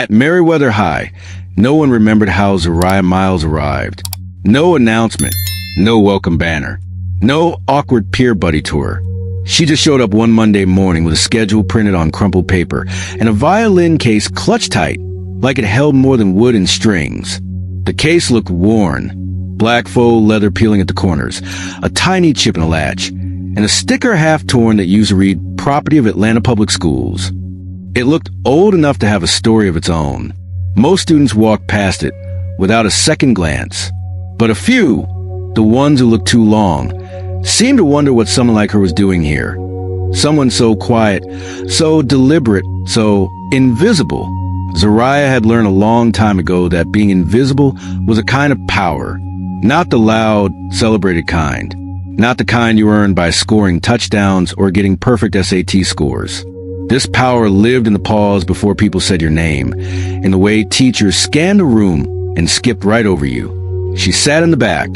At Meriwether High, no one remembered how Zariah Miles arrived. No announcement, no welcome banner, no awkward peer buddy tour. She just showed up one Monday morning with a schedule printed on crumpled paper and a violin case clutched tight, like it held more than wood and strings. The case looked worn, black faux leather peeling at the corners, a tiny chip in a latch, and a sticker half torn that used to read "Property of Atlanta Public Schools." It looked old enough to have a story of its own. Most students walked past it without a second glance, but a few, the ones who looked too long, seemed to wonder what someone like her was doing here. Someone so quiet, so deliberate, so invisible. Zariah had learned a long time ago that being invisible was a kind of power, not the loud, celebrated kind, not the kind you earned by scoring touchdowns or getting perfect SAT scores. This power lived in the pause before people said your name, in the way teachers scanned the room and skipped right over you. She sat in the back,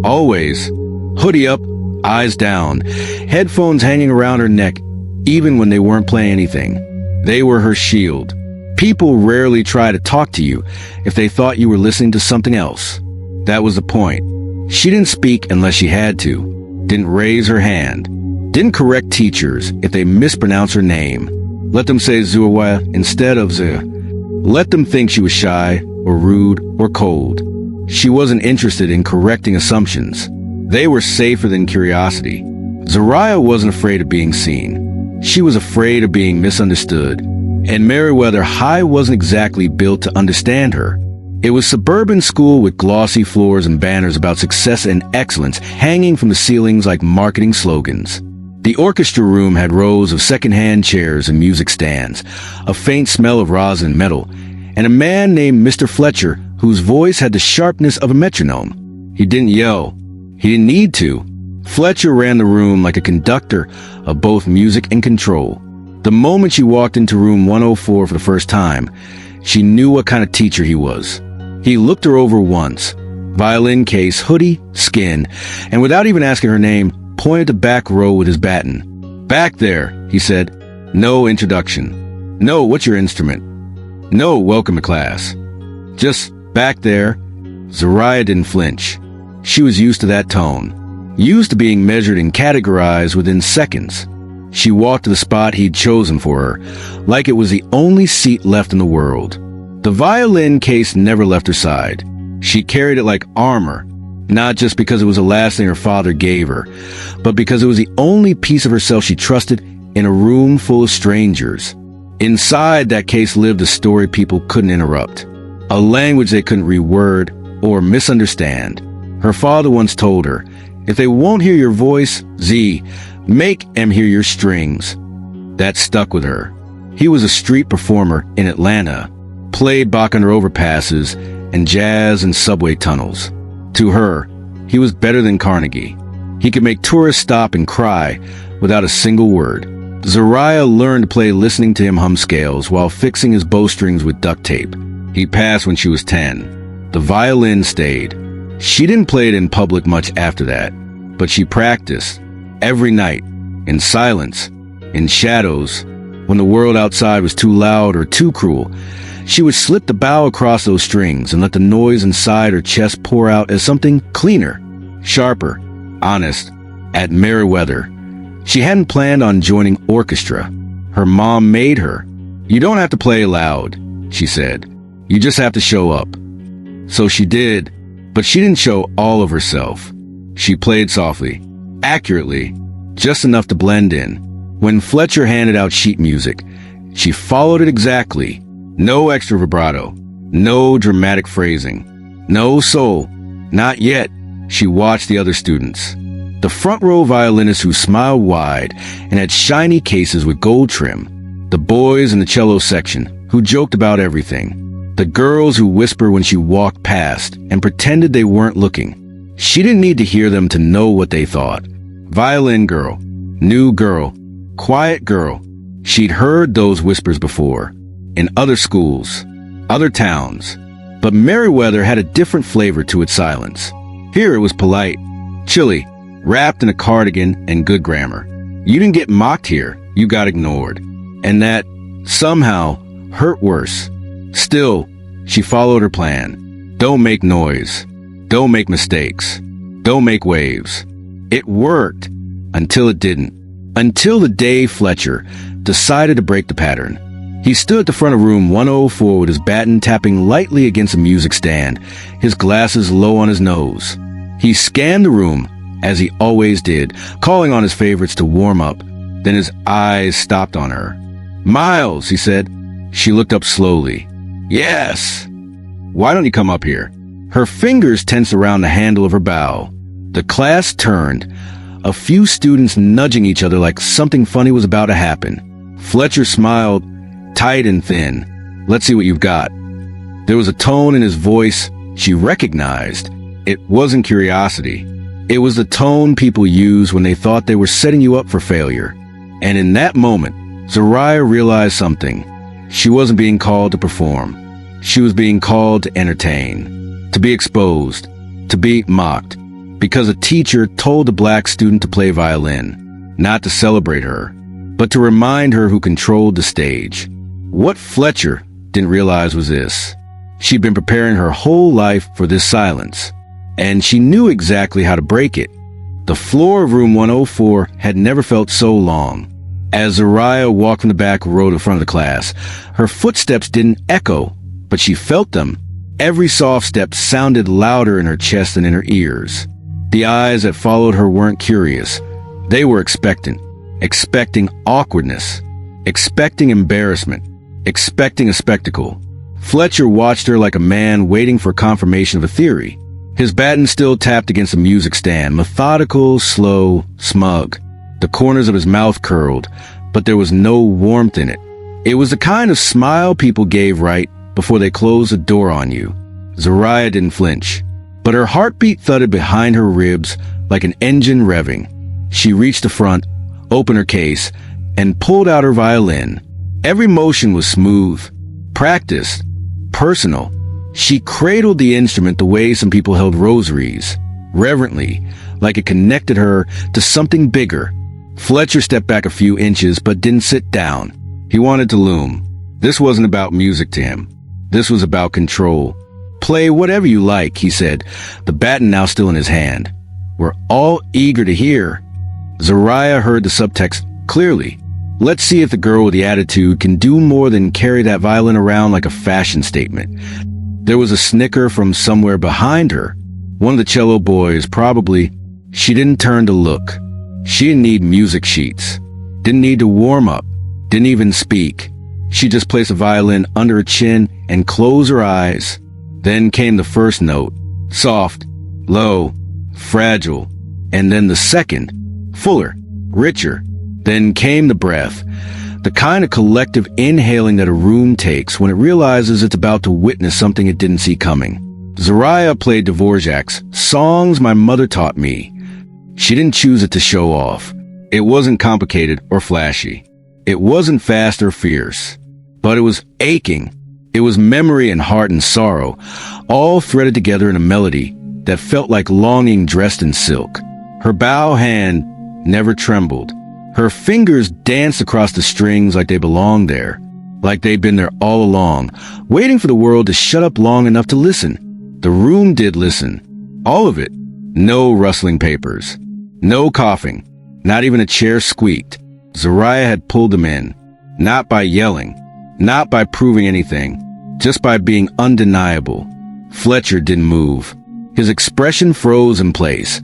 always, hoodie up, eyes down, headphones hanging around her neck, even when they weren't playing anything. They were her shield. People rarely try to talk to you if they thought you were listening to something else. That was the point. She didn't speak unless she had to, didn't raise her hand, didn't correct teachers if they mispronounced her name. Let them say Zuawa instead of Z. Let them think she was shy or rude or cold. She wasn't interested in correcting assumptions. They were safer than curiosity. Zariah wasn't afraid of being seen. She was afraid of being misunderstood. And Meriwether High wasn't exactly built to understand her. It was suburban school with glossy floors and banners about success and excellence hanging from the ceilings like marketing slogans. The orchestra room had rows of second-hand chairs and music stands, a faint smell of rosin and metal, and a man named Mr. Fletcher whose voice had the sharpness of a metronome. He didn't yell. He didn't need to. Fletcher ran the room like a conductor of both music and control. The moment she walked into room 104 for the first time, she knew what kind of teacher he was. He looked her over once, violin case, hoodie, skin, and without even asking her name, pointed the back row with his baton. "Back there," he said. "No introduction. No, what's your instrument? No, welcome to class. Just back there." Zariah didn't flinch. She was used to that tone, used to being measured and categorized within seconds. She walked to the spot he'd chosen for her, like it was the only seat left in the world. The violin case never left her side. She carried it like armor, not just because it was the last thing her father gave her, but because it was the only piece of herself she trusted in a room full of strangers. Inside that case lived a story people couldn't interrupt, a language they couldn't reword or misunderstand. Her father once told her, "If they won't hear your voice, Z, make them hear your strings." That stuck with her. He was a street performer in Atlanta, played Bach under overpasses and jazz in subway tunnels. To her, he was better than Carnegie. He could make tourists stop and cry without a single word. Zariah learned to play listening to him hum scales while fixing his bowstrings with duct tape. He passed when she was 10. The violin stayed. She didn't play it in public much after that, but she practiced every night, in silence, in shadows. When the world outside was too loud or too cruel, she would slip the bow across those strings and let the noise inside her chest pour out as something cleaner, sharper, honest. At Meriwether, she hadn't planned on joining orchestra. Her mom made her. "You don't have to play loud," she said. "You just have to show up." So she did, but she didn't show all of herself. She played softly, accurately, just enough to blend in. When Fletcher handed out sheet music, she followed it exactly. No extra vibrato, no dramatic phrasing, no soul. Not yet. She watched the other students. The front row violinists who smiled wide and had shiny cases with gold trim. The boys in the cello section who joked about everything. The girls who whispered when she walked past and pretended they weren't looking. She didn't need to hear them to know what they thought. Violin girl, new girl, quiet girl. She'd heard those whispers before, in other schools, other towns. But Meriwether had a different flavor to its silence. Here it was polite, chilly, wrapped in a cardigan and good grammar. You didn't get mocked here, you got ignored. And that, somehow, hurt worse. Still, she followed her plan. Don't make noise. Don't make mistakes. Don't make waves. It worked until it didn't. Until the day Fletcher decided to break the pattern. He stood at the front of room 104 with his baton tapping lightly against a music stand, his glasses low on his nose. He scanned the room, as he always did, calling on his favorites to warm up. Then his eyes stopped on her. "Miles," he said. She looked up slowly. "Yes." "Why don't you come up here?" Her fingers tensed around the handle of her bow. The class turned, a few students nudging each other like something funny was about to happen. Fletcher smiled, tight and thin. "Let's see what you've got." There was a tone in his voice she recognized. It wasn't curiosity. It was the tone people use when they thought they were setting you up for failure. And in that moment, Zariah realized something. She wasn't being called to perform. She was being called to entertain, to be exposed, to be mocked, because a teacher told a black student to play violin, not to celebrate her, but to remind her who controlled the stage. What Fletcher didn't realize was this. She'd been preparing her whole life for this silence, and she knew exactly how to break it. The floor of room 104 had never felt so long. As Zariah walked from the back row to the front of the class, her footsteps didn't echo, but she felt them. Every soft step sounded louder in her chest than in her ears. The eyes that followed her weren't curious. They were expectant, expecting awkwardness, expecting embarrassment, expecting a spectacle. Fletcher watched her like a man waiting for confirmation of a theory. His baton still tapped against the music stand, methodical, slow, smug. The corners of his mouth curled, but there was no warmth in it. It was the kind of smile people gave right before they closed the door on you. Zariah didn't flinch, but her heartbeat thudded behind her ribs like an engine revving. She reached the front, opened her case, and pulled out her violin. Every motion was smooth, practiced, personal. She cradled the instrument the way some people held rosaries, reverently, like it connected her to something bigger. Fletcher stepped back a few inches but didn't sit down. He wanted to loom. This wasn't about music to him. This was about control. "Play whatever you like," he said, the baton now still in his hand. "We're all eager to hear." Zariah heard the subtext clearly. Let's see if the girl with the attitude can do more than carry that violin around like a fashion statement. There was a snicker from somewhere behind her. One of the cello boys, probably. She didn't turn to look. She didn't need music sheets. Didn't need to warm up. Didn't even speak. She just placed a violin under her chin and closed her eyes. Then came the first note. Soft, low, fragile. And then the second. Fuller, richer. Then came the breath. The kind of collective inhaling that a room takes when it realizes it's about to witness something it didn't see coming. Zariah played Dvorak's Songs My Mother Taught Me. She didn't choose it to show off. It wasn't complicated or flashy. It wasn't fast or fierce. But it was aching. It was memory and heart and sorrow, all threaded together in a melody that felt like longing dressed in silk. Her bow hand never trembled. Her fingers danced across the strings like they belonged there, like they'd been there all along, waiting for the world to shut up long enough to listen. The room did listen. All of it. No rustling papers. No coughing. Not even a chair squeaked. Zariah had pulled them in. Not by yelling. Not by proving anything. Just by being undeniable. Fletcher didn't move. His expression froze in place,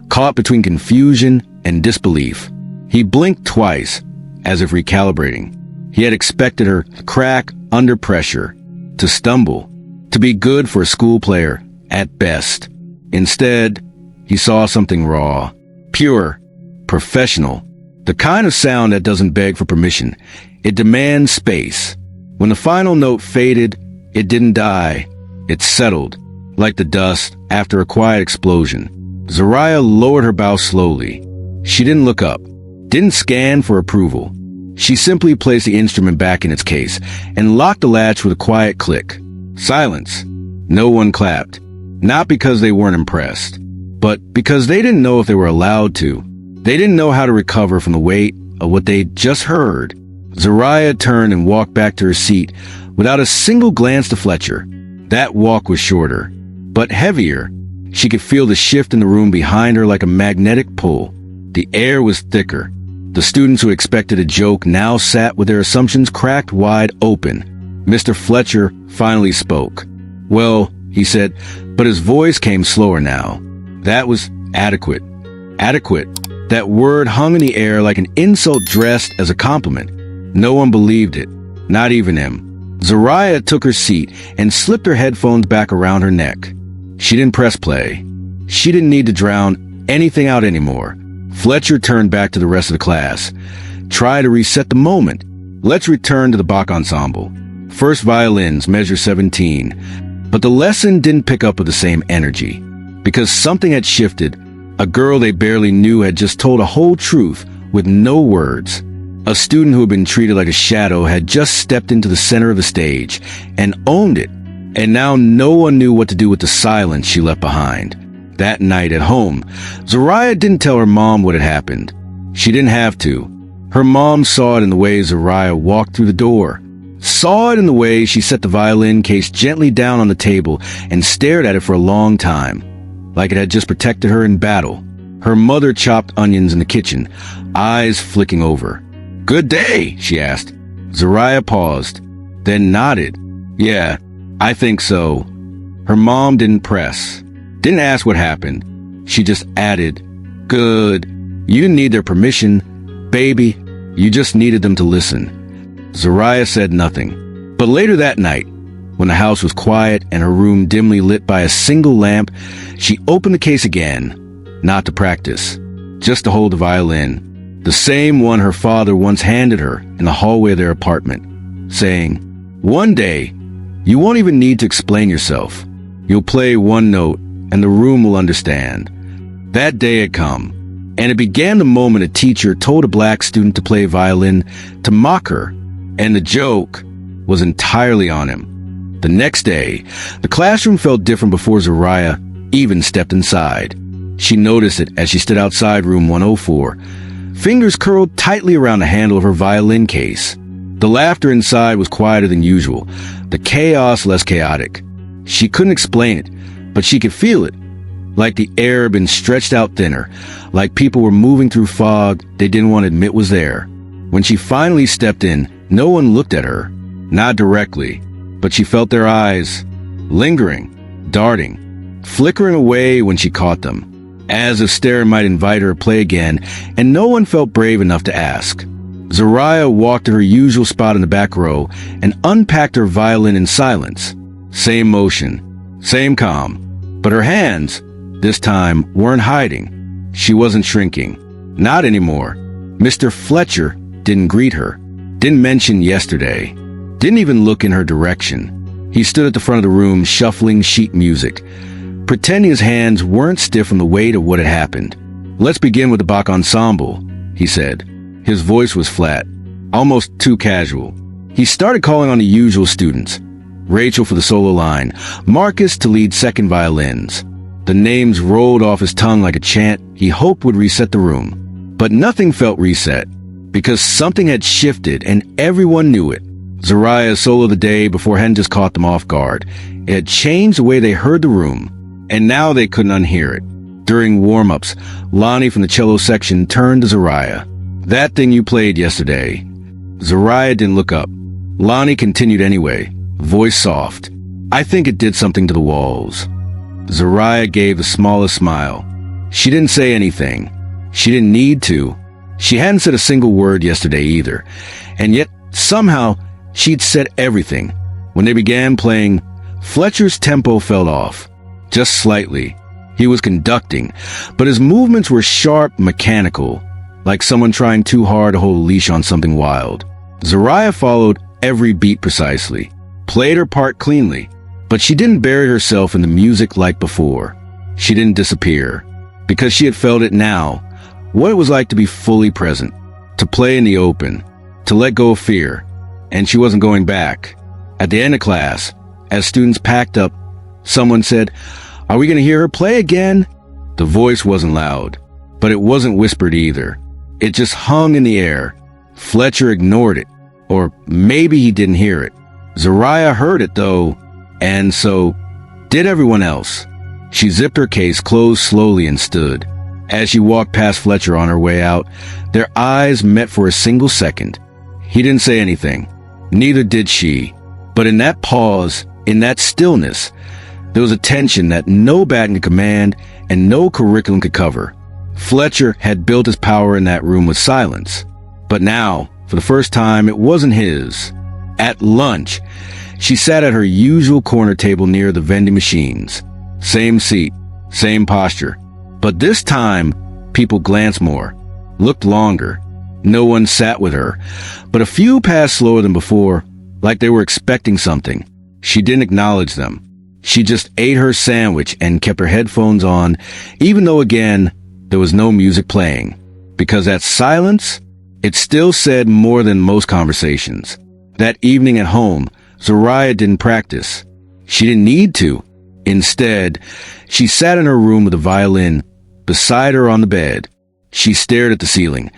caught between confusion and disbelief. He blinked twice, as if recalibrating. He had expected her to crack under pressure, to stumble, to be good for a school player, at best. Instead, he saw something raw, pure, professional, the kind of sound that doesn't beg for permission. It demands space. When the final note faded, it didn't die. It settled, like the dust after a quiet explosion. Zariah lowered her bow slowly. She didn't look up, didn't scan for approval. She simply placed the instrument back in its case and locked the latch with a quiet click. Silence. No one clapped. Not because they weren't impressed, but because they didn't know if they were allowed to. They didn't know how to recover from the weight of what they'd just heard. Zariah turned and walked back to her seat without a single glance to Fletcher. That walk was shorter, but heavier. She could feel the shift in the room behind her like a magnetic pull. The air was thicker. The students who expected a joke now sat with their assumptions cracked wide open. Mr. Fletcher finally spoke. "Well," he said, but his voice came slower now. "That was adequate." Adequate. That word hung in the air like an insult dressed as a compliment. No one believed it, not even him. Zariah took her seat and slipped her headphones back around her neck. She didn't press play. She didn't need to drown anything out anymore. Fletcher turned back to the rest of the class. "Try to reset the moment. Let's return to the Bach ensemble. First violins, measure 17. But the lesson didn't pick up with the same energy. Because something had shifted. A girl they barely knew had just told a whole truth with no words. A student who had been treated like a shadow had just stepped into the center of the stage and owned it. And now no one knew what to do with the silence she left behind. That night at home, Zariah didn't tell her mom what had happened. She didn't have to. Her mom saw it in the way Zariah walked through the door. Saw it in the way she set the violin case gently down on the table and stared at it for a long time, like it had just protected her in battle. Her mother chopped onions in the kitchen, eyes flicking over. "Good day," she asked. Zariah paused, then nodded. "Yeah, I think so." Her mom didn't press, didn't ask what happened. She just added, "Good. You didn't need their permission, baby. You just needed them to listen." Zariah said nothing. But later that night, when the house was quiet and her room dimly lit by a single lamp, she opened the case again, not to practice, just to hold the violin, the same one her father once handed her in the hallway of their apartment, saying, "One day, you won't even need to explain yourself. You'll play one note, and the room will understand." That day had come, and it began the moment a teacher told a black student to play violin to mock her, and the joke was entirely on him. The next day, the classroom felt different before Zariah even stepped inside. She noticed it as she stood outside room 104, fingers curled tightly around the handle of her violin case. The laughter inside was quieter than usual, the chaos less chaotic. She couldn't explain it, but she could feel it, like the air had been stretched out thinner, like people were moving through fog they didn't want to admit was there. When she finally stepped in, no one looked at her, not directly, but she felt their eyes, lingering, darting, flickering away when she caught them, as if staring might invite her to play again, and no one felt brave enough to ask. Zariah walked to her usual spot in the back row and unpacked her violin in silence. Same motion, same calm, but her hands, this time, weren't hiding. She wasn't shrinking. Not anymore. Mr. Fletcher didn't greet her, didn't mention yesterday, didn't even look in her direction. He stood at the front of the room shuffling sheet music, pretending his hands weren't stiff from the weight of what had happened. "Let's begin with the Bach ensemble," he said. His voice was flat, almost too casual. He started calling on the usual students. Rachel for the solo line, Marcus to lead second violins. The names rolled off his tongue like a chant he hoped would reset the room. But nothing felt reset, because something had shifted and everyone knew it. Zariah's solo of the day before hadn't just caught them off guard. It had changed the way they heard the room, and now they couldn't unhear it. During warm-ups, Lonnie from the cello section turned to Zariah. "That thing you played yesterday." Zariah didn't look up. Lonnie continued anyway, voice soft. "I think it did something to the walls." Zariah gave the smallest smile. She didn't say anything. She didn't need to. She hadn't said a single word yesterday either. And yet, somehow, she'd said everything. When they began playing, Fletcher's tempo fell off. Just slightly. He was conducting, but his movements were sharp, mechanical, like someone trying too hard to hold a leash on something wild. Zariah followed every beat precisely, played her part cleanly, but she didn't bury herself in the music like before. She didn't disappear, because she had felt it now, what it was like to be fully present, to play in the open, to let go of fear, and she wasn't going back. At the end of class, as students packed up, someone said, "Are we going to hear her play again?" The voice wasn't loud, but it wasn't whispered either. It just hung in the air. Fletcher ignored it, or maybe he didn't hear it. Zariah heard it, though, and so did everyone else. She zipped her case closed slowly and stood. As she walked past Fletcher on her way out, their eyes met for a single second. He didn't say anything. Neither did she. But in that pause, in that stillness, there was a tension that no baton could command and no curriculum could cover. Fletcher had built his power in that room with silence. But now, for the first time, it wasn't his. At lunch, she sat at her usual corner table near the vending machines. Same seat, same posture. But this time, people glanced more, looked longer. No one sat with her, but a few passed slower than before, like they were expecting something. She didn't acknowledge them. She just ate her sandwich and kept her headphones on, even though, again, there was no music playing. Because that silence, it still said more than most conversations. That evening at home, Zariah didn't practice. She didn't need to. Instead, she sat in her room with a violin beside her on the bed. She stared at the ceiling.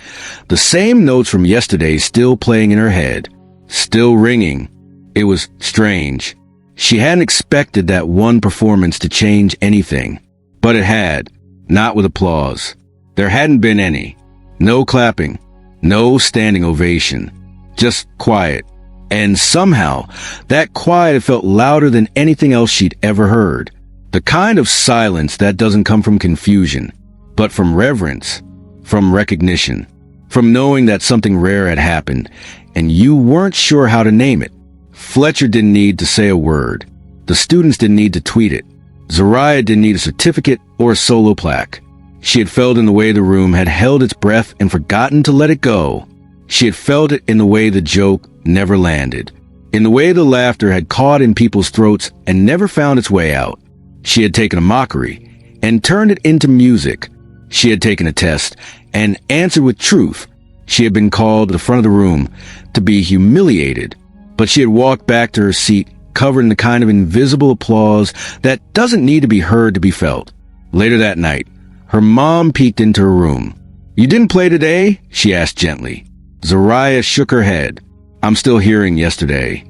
The same notes from yesterday still playing in her head, still ringing. It was strange. She hadn't expected that one performance to change anything, but it had, not with applause. There hadn't been any. No clapping, no standing ovation, just quiet. And somehow, that quiet felt louder than anything else she'd ever heard. The kind of silence that doesn't come from confusion, but from reverence, from recognition, from knowing that something rare had happened, and you weren't sure how to name it. Fletcher didn't need to say a word. The students didn't need to tweet it. Zariah didn't need a certificate or a solo plaque. She had felt in the way the room had held its breath and forgotten to let it go. She had felt it in the way the joke never landed, in the way the laughter had caught in people's throats and never found its way out. She had taken a mockery and turned it into music. She had taken a test and answered with truth. She had been called to the front of the room to be humiliated, but she had walked back to her seat covered in the kind of invisible applause that doesn't need to be heard to be felt. Later that night, her mom peeked into her room. "You didn't play today?" she asked gently. Zariah shook her head. "I'm still hearing yesterday."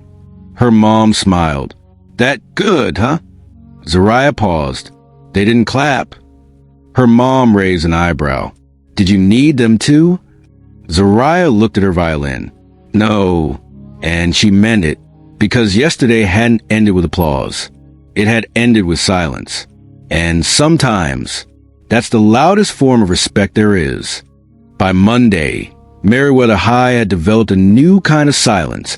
Her mom smiled. "That good, huh?" Zariah paused. "They didn't clap." Her mom raised an eyebrow. "Did you need them to?" Zariah looked at her violin. "No." And she meant it, because yesterday hadn't ended with applause. It had ended with silence. And sometimes, that's the loudest form of respect there is. By Monday, Meriwether High had developed a new kind of silence.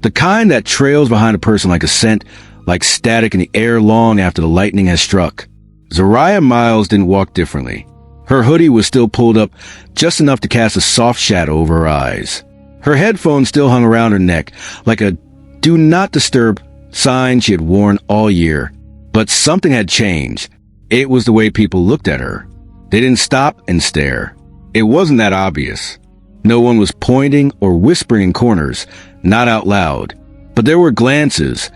The kind that trails behind a person like a scent, like static in the air long after the lightning has struck. Zariah Miles didn't walk differently. Her hoodie was still pulled up just enough to cast a soft shadow over her eyes. Her headphones still hung around her neck, like a do not disturb sign she had worn all year. But something had changed. It was the way people looked at her. They didn't stop and stare. It wasn't that obvious. No one was pointing or whispering in corners, not out loud. But there were glances,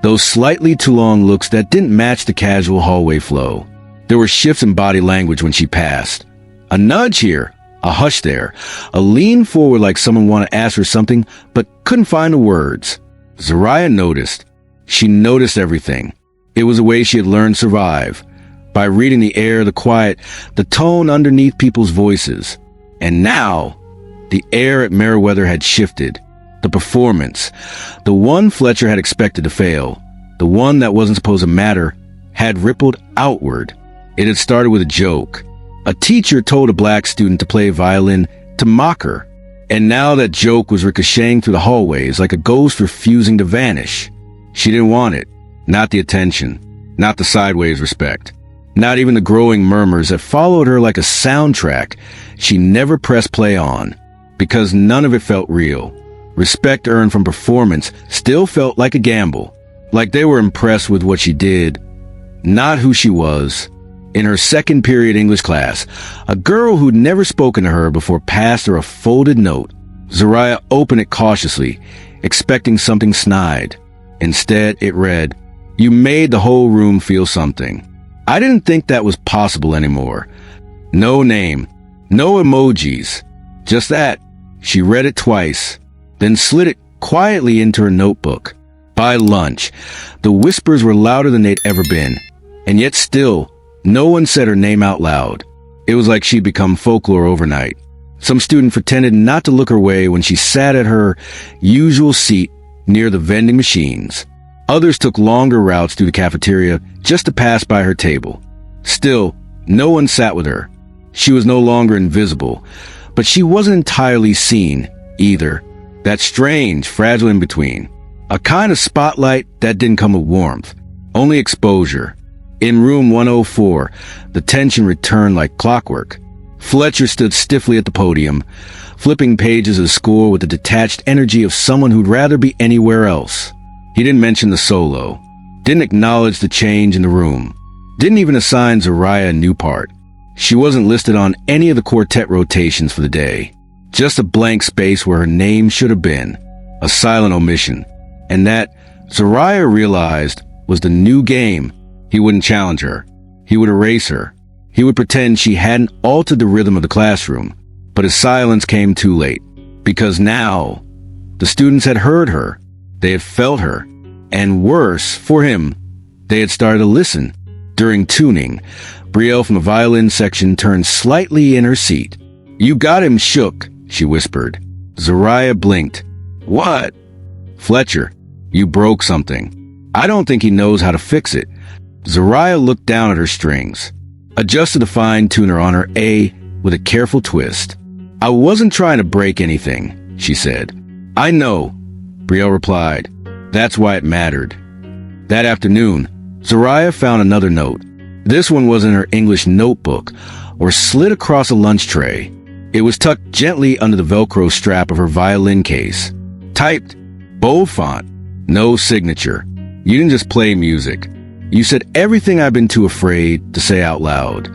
those slightly too long looks that didn't match the casual hallway flow. There were shifts in body language when she passed. A nudge here, a hush there, a lean forward like someone wanted to ask her something but couldn't find the words. Zariah noticed. She noticed everything. It was a way she had learned to survive, by reading the air, the quiet, the tone underneath people's voices. And now, the air at Meriwether had shifted. The performance, the one Fletcher had expected to fail, the one that wasn't supposed to matter, had rippled outward. It had started with a joke. A teacher told a black student to play violin to mock her. And now that joke was ricocheting through the hallways like a ghost refusing to vanish. She didn't want it. Not the attention. Not the sideways respect. Not even the growing murmurs that followed her like a soundtrack she never pressed play on. Because none of it felt real. Respect earned from performance still felt like a gamble. Like they were impressed with what she did, not who she was. In her second period English class, a girl who'd never spoken to her before passed her a folded note. Zariah opened it cautiously, expecting something snide. Instead, it read, "You made the whole room feel something." I didn't think that was possible anymore. No name, no emojis, just that. She read it twice, then slid it quietly into her notebook. By lunch, the whispers were louder than they'd ever been, and yet still, no one said her name out loud. It was like she'd become folklore overnight. Some student pretended not to look her way when she sat at her usual seat near the vending machines. Others took longer routes through the cafeteria just to pass by her table. Still, no one sat with her. She was no longer invisible, but she wasn't entirely seen either. That strange, fragile in-between. A kind of spotlight that didn't come with warmth, only exposure. In room 104, the tension returned like clockwork. Fletcher stood stiffly at the podium, flipping pages of the score with the detached energy of someone who'd rather be anywhere else. He didn't mention the solo, didn't acknowledge the change in the room, didn't even assign Zariah a new part. She wasn't listed on any of the quartet rotations for the day. Just a blank space where her name should have been. A silent omission. And that, Zariah realized, was the new game. He wouldn't challenge her. He would erase her. He would pretend she hadn't altered the rhythm of the classroom. But his silence came too late. Because now, the students had heard her. They had felt her. And worse, for him, they had started to listen. During tuning, Brielle from the violin section turned slightly in her seat. "You got him shook," she whispered. Zariah blinked. "What?" "Fletcher, you broke something. I don't think he knows how to fix it." Zariah looked down at her strings, adjusted the fine tuner on her A with a careful twist. "I wasn't trying to break anything," she said. "I know," Brielle replied. "That's why it mattered." That afternoon, Zariah found another note. This one was in her English notebook, or slid across a lunch tray. It was tucked gently under the Velcro strap of her violin case. Typed, bold font, no signature. "You didn't just play music. You said everything I've been too afraid to say out loud."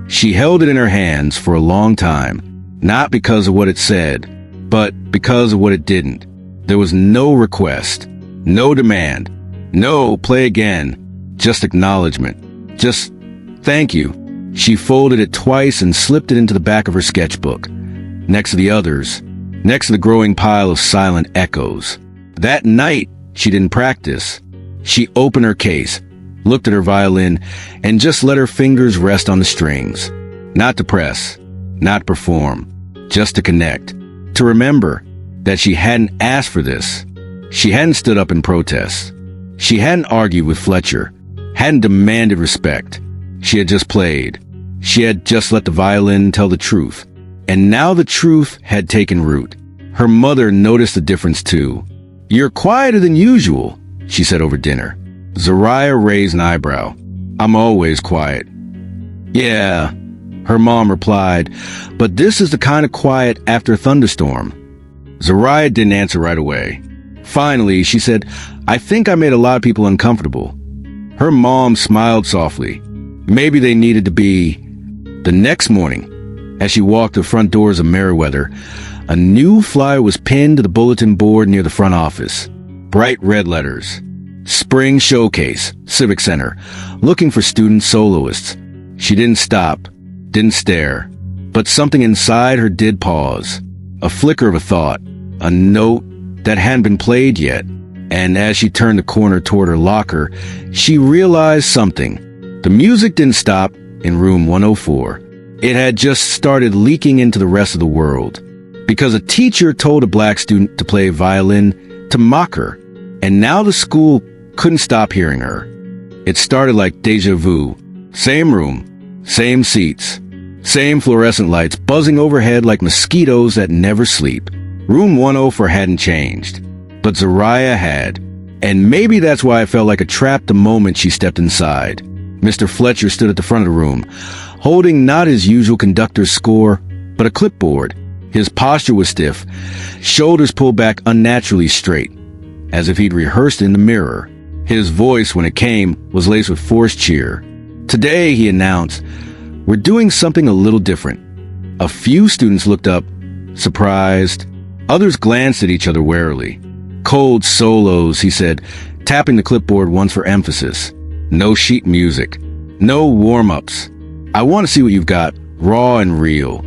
She held it in her hands for a long time, not because of what it said, but because of what it didn't. There was no request, no demand, no play again, just acknowledgement, just thank you. She folded it twice and slipped it into the back of her sketchbook, next to the others, next to the growing pile of silent echoes. That night, she didn't practice. She opened her case, looked at her violin, and just let her fingers rest on the strings. Not to press, not to perform, just to connect. To remember that she hadn't asked for this. She hadn't stood up in protest. She hadn't argued with Fletcher, hadn't demanded respect. She had just played. She had just let the violin tell the truth. And now the truth had taken root. Her mother noticed the difference too. "You're quieter than usual," she said over dinner. Zariah raised an eyebrow. "I'm always quiet." "Yeah," her mom replied, "but this is the kind of quiet after a thunderstorm." Zariah didn't answer right away. Finally, she said, "I think I made a lot of people uncomfortable." Her mom smiled softly. Maybe they needed to be. The next morning, as she walked the front doors of Meriwether, a new flyer was pinned to the bulletin board near the front office. Bright red letters. "Spring Showcase, Civic Center, looking for student soloists." She didn't stop, didn't stare, but something inside her did pause. A flicker of a thought, a note that hadn't been played yet. And as she turned the corner toward her locker, she realized something. The music didn't stop in room 104. It had just started leaking into the rest of the world. Because a teacher told a black student to play violin to mock her. And now the school couldn't stop hearing her. It started like deja vu. Same room, same seats, same fluorescent lights buzzing overhead like mosquitoes that never sleep. Room 104 hadn't changed, but Zariah had. And maybe that's why I felt like a trap the moment she stepped inside. Mr. Fletcher stood at the front of the room, holding not his usual conductor's score, but a clipboard. His posture was stiff, shoulders pulled back unnaturally straight, as if he'd rehearsed in the mirror. His voice, when it came, was laced with forced cheer. "Today," he announced, "we're doing something a little different." A few students looked up, surprised. Others glanced at each other warily. "Cold solos," he said, tapping the clipboard once for emphasis. "No sheet music. No warm-ups. I want to see what you've got, raw and real."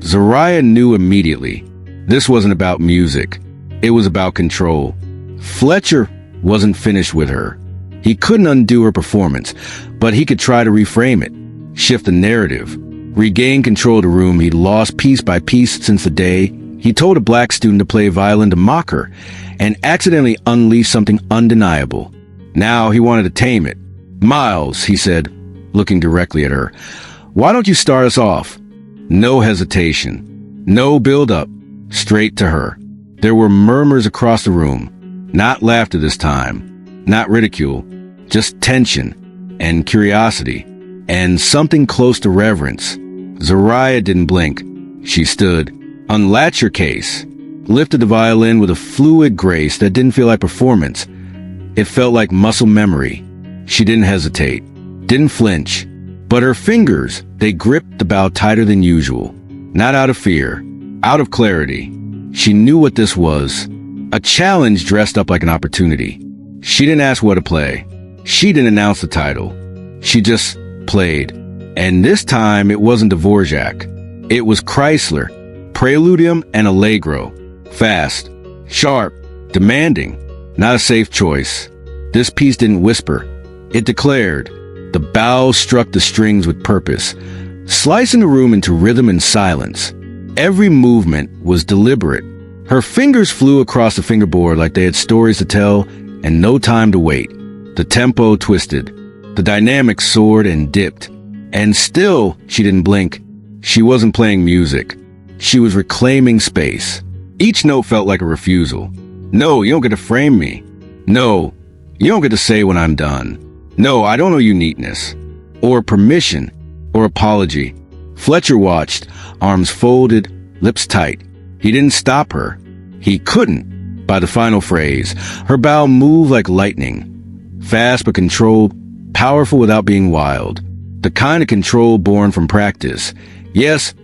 Zariah knew immediately. This wasn't about music. It was about control. Fletcher wasn't finished with her. He couldn't undo her performance, but he could try to reframe it, shift the narrative, regain control of the room he'd lost piece by piece since the day he told a black student to play violin to mock her and accidentally unleashed something undeniable. Now he wanted to tame it. "Miles," he said, looking directly at her, "why don't you start us off?" No hesitation. No build-up. Straight to her. There were murmurs across the room. Not laughter this time. Not ridicule. Just tension and curiosity. And something close to reverence. Zariah didn't blink. She stood, unlatched her case, lifted the violin with a fluid grace that didn't feel like performance. It felt like muscle memory. She didn't hesitate, didn't flinch, but her fingers, they gripped the bow tighter than usual. Not out of fear, out of clarity. She knew what this was. A challenge dressed up like an opportunity. She didn't ask what to play. She didn't announce the title. She just played. And this time it wasn't Dvorak. It was Chrysler. Preludium and Allegro. Fast, sharp, demanding. Not a safe choice. This piece didn't whisper. It declared. The bow struck the strings with purpose, slicing the room into rhythm and silence. Every movement was deliberate. Her fingers flew across the fingerboard like they had stories to tell and no time to wait. The tempo twisted. The dynamics soared and dipped. And still, she didn't blink. She wasn't playing music. She was reclaiming space. Each note felt like a refusal. "No, you don't get to frame me. No, you don't get to say when I'm done. No, I don't owe you neatness. Or permission. Or apology." Fletcher watched, arms folded, lips tight. He didn't stop her. He couldn't. By the final phrase, her bow moved like lightning. Fast but controlled, powerful without being wild. The kind of control born from practice. Yes,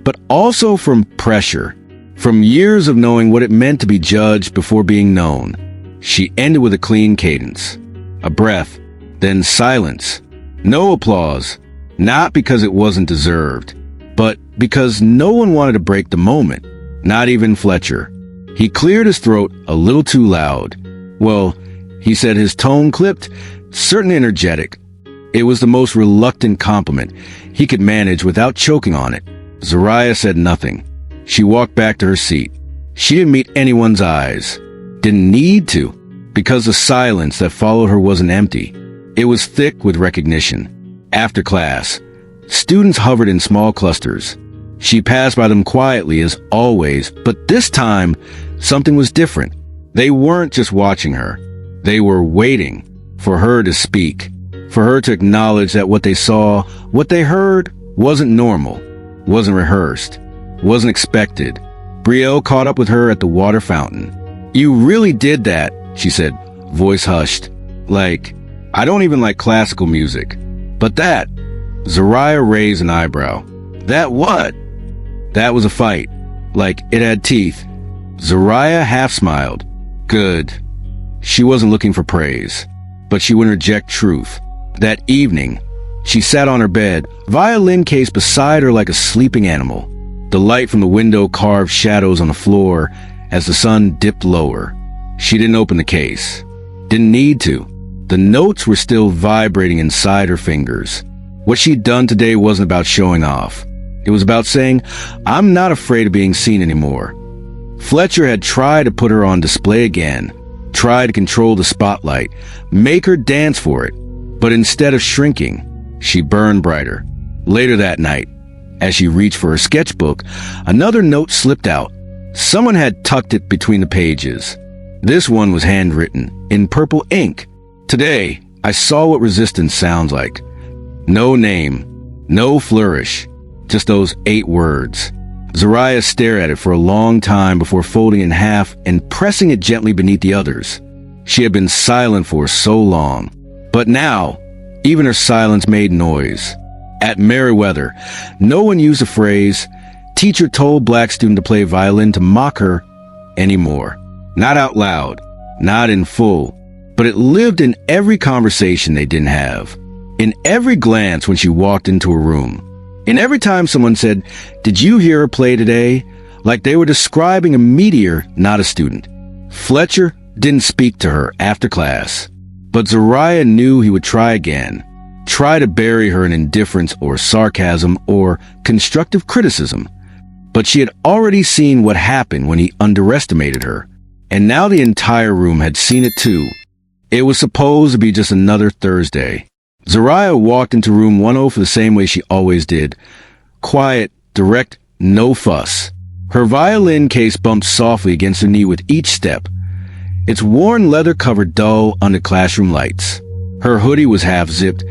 but also from pressure. From years of knowing what it meant to be judged before being known. She ended with a clean cadence. A breath, then silence. No applause. Not because it wasn't deserved, but because no one wanted to break the moment. Not even Fletcher. He cleared his throat a little too loud. Well, he said, his tone clipped, certainly energetic. It was the most reluctant compliment he could manage without choking on it. Zariah said nothing. She walked back to her seat. She didn't meet anyone's eyes. Didn't need to, because the silence that followed her wasn't empty. It was thick with recognition. After class, students hovered in small clusters. She passed by them quietly as always, but this time, something was different. They weren't just watching her. They were waiting for her to speak, for her to acknowledge that what they saw, what they heard, wasn't normal, wasn't rehearsed, wasn't expected. Brielle caught up with her at the water fountain. "You really did that," she said, voice hushed. "Like, I don't even like classical music. But that," Zariah raised an eyebrow. "That what?" "That was a fight. Like, it had teeth." Zariah half smiled. Good. She wasn't looking for praise, but she wouldn't reject truth. That evening, she sat on her bed, violin case beside her like a sleeping animal. The light from the window carved shadows on the floor as the sun dipped lower. She didn't open the case. Didn't need to. The notes were still vibrating inside her fingers. What she'd done today wasn't about showing off. It was about saying, "I'm not afraid of being seen anymore." Fletcher had tried to put her on display again, tried to control the spotlight, make her dance for it. But instead of shrinking, she burned brighter. Later that night, as she reached for her sketchbook, another note slipped out. Someone had tucked it between the pages. This one was handwritten, in purple ink. "Today, I saw what resistance sounds like. No name, no flourish, just those 8 words." Zariah stared at it for a long time before folding it in half and pressing it gently beneath the others. She had been silent for so long. But now, even her silence made noise. At Meriwether, no one used the phrase, "Teacher told black student to play violin to mock her," anymore. Not out loud, not in full, but it lived in every conversation they didn't have. In every glance when she walked into a room. In every time someone said, "Did you hear her play today?" Like they were describing a meteor, not a student. Fletcher didn't speak to her after class. But Zariah knew he would try again, try to bury her in indifference or sarcasm or constructive criticism. But she had already seen what happened when he underestimated her, and now the entire room had seen it too. It was supposed to be just another Thursday. Zariah walked into room 104 the same way she always did. Quiet, direct, no fuss. Her violin case bumped softly against her knee with each step. Its worn leather covered dull under classroom lights. Her hoodie was half-zipped,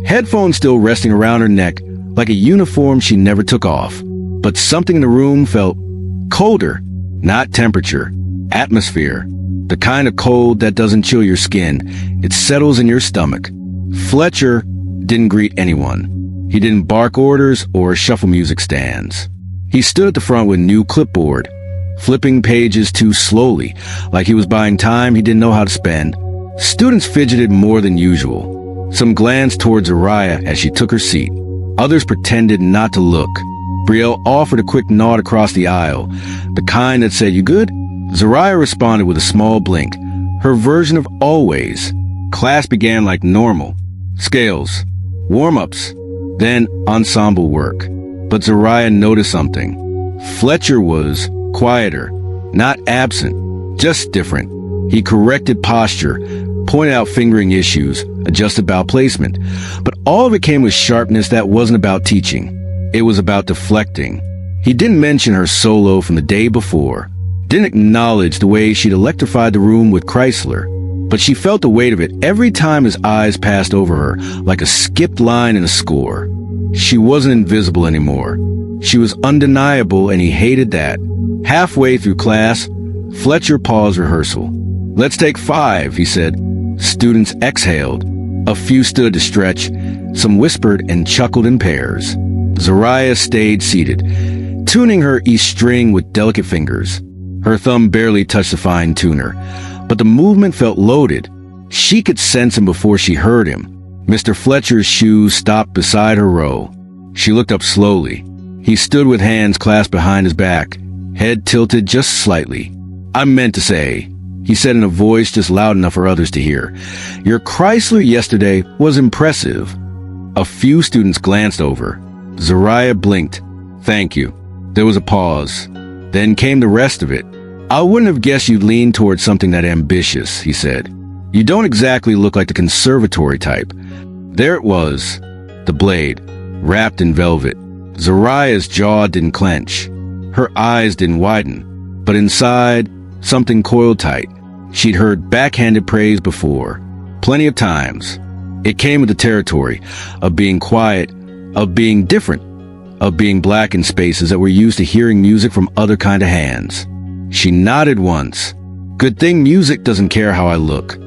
headphones still resting around her neck like a uniform she never took off. But something in the room felt colder, not temperature, atmosphere. The kind of cold that doesn't chill your skin, it settles in your stomach. Fletcher didn't greet anyone. He didn't bark orders or shuffle music stands. He stood at the front with a new clipboard, flipping pages too slowly, like he was buying time he didn't know how to spend. Students fidgeted more than usual. Some glanced towards Zariah as she took her seat. Others pretended not to look. Brielle offered a quick nod across the aisle, the kind that said, "You good?" Zariah responded with a small blink, her version of always. Class began like normal. Scales, warm-ups, then ensemble work. But Zariah noticed something. Fletcher was quieter, not absent, just different. He corrected posture, pointed out fingering issues, adjusted bow placement. But all of it came with sharpness that wasn't about teaching. It was about deflecting. He didn't mention her solo from the day before, didn't acknowledge the way she'd electrified the room with Chrysler, but she felt the weight of it every time his eyes passed over her, like a skipped line in a score. She wasn't invisible anymore. She was undeniable, and he hated that. Halfway through class, Fletcher paused rehearsal. "Let's take 5, he said. Students exhaled. A few stood to stretch. Some whispered and chuckled in pairs. Zariah stayed seated, tuning her E string with delicate fingers. Her thumb barely touched the fine tuner, but the movement felt loaded. She could sense him before she heard him. Mr. Fletcher's shoes stopped beside her row. She looked up slowly. He stood with hands clasped behind his back, head tilted just slightly. "I meant to say," he said in a voice just loud enough for others to hear, "your Chrysler yesterday was impressive." A few students glanced over. Zariah blinked. "Thank you." There was a pause. Then came the rest of it. "I wouldn't have guessed you'd lean towards something that ambitious," he said. "You don't exactly look like the conservatory type." There it was, the blade, wrapped in velvet. Zariah's jaw didn't clench. Her eyes didn't widen. But inside, something coiled tight. She'd heard backhanded praise before, plenty of times. It came with the territory of being quiet, of being different, of being black in spaces that were used to hearing music from other kind of hands. She nodded once. "Good thing music doesn't care how I look."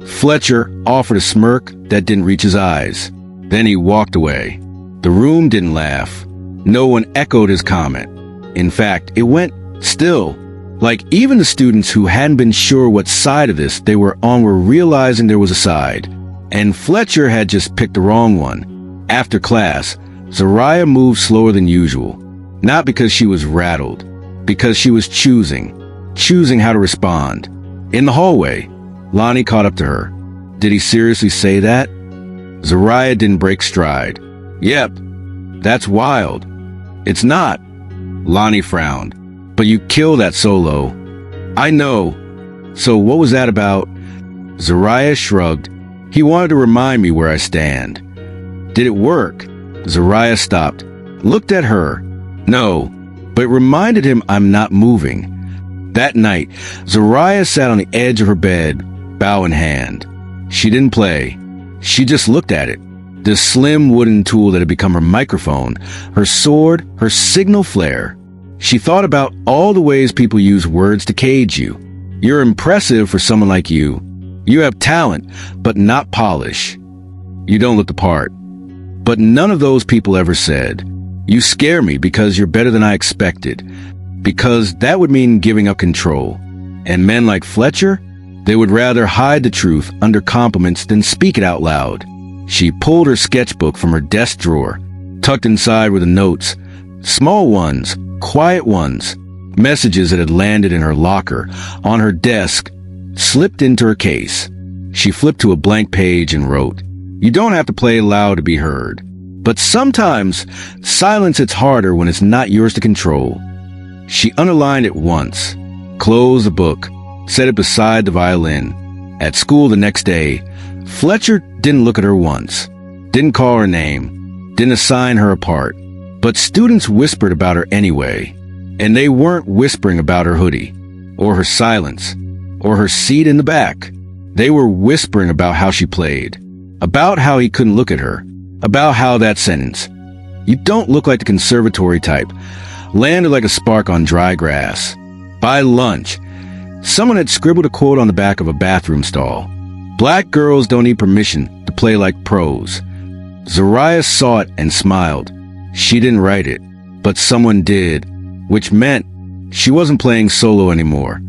Fletcher offered a smirk that didn't reach his eyes. Then he walked away. The room didn't laugh. No one echoed his comment. In fact, it went still. Like even the students who hadn't been sure what side of this they were on were realizing there was a side. And Fletcher had just picked the wrong one. After class, Zariah moved slower than usual. Not because she was rattled, because she was choosing how to respond. In the hallway, Lonnie caught up to her. Did he seriously say that? Zariah didn't break stride. "Yep, that's wild." "It's not." Lonnie frowned. "But you killed that solo." "I know. So what was that about?" Zariah shrugged. "He wanted to remind me where I stand." "Did it work?" Zariah stopped, looked at her. "No, but it reminded him I'm not moving." That night, Zariah sat on the edge of her bed, bow in hand. She didn't play. She just looked at it. The slim wooden tool that had become her microphone, her sword, her signal flare. She thought about all the ways people use words to cage you. You're impressive for someone like you. You have talent, but not polish. You don't look the part. But none of those people ever said, "You scare me because you're better than I expected." Because that would mean giving up control. And men like Fletcher, they would rather hide the truth under compliments than speak it out loud. She pulled her sketchbook from her desk drawer, tucked inside were the notes, small ones, quiet ones, messages that had landed in her locker, on her desk, slipped into her case. She flipped to a blank page and wrote, "You don't have to play loud to be heard. But sometimes silence hits harder when it's not yours to control." She underlined it once, closed the book, set it beside the violin. At school the next day, Fletcher didn't look at her once, didn't call her name, didn't assign her a part. But students whispered about her anyway, and they weren't whispering about her hoodie, or her silence, or her seat in the back. They were whispering about how she played, about how he couldn't look at her, about how that sentence, "You don't look like the conservatory type," landed like a spark on dry grass. By lunch, someone had scribbled a quote on the back of a bathroom stall. "Black girls don't need permission to play like pros." Zariah saw it and smiled. She didn't write it, but someone did, which meant she wasn't playing solo anymore.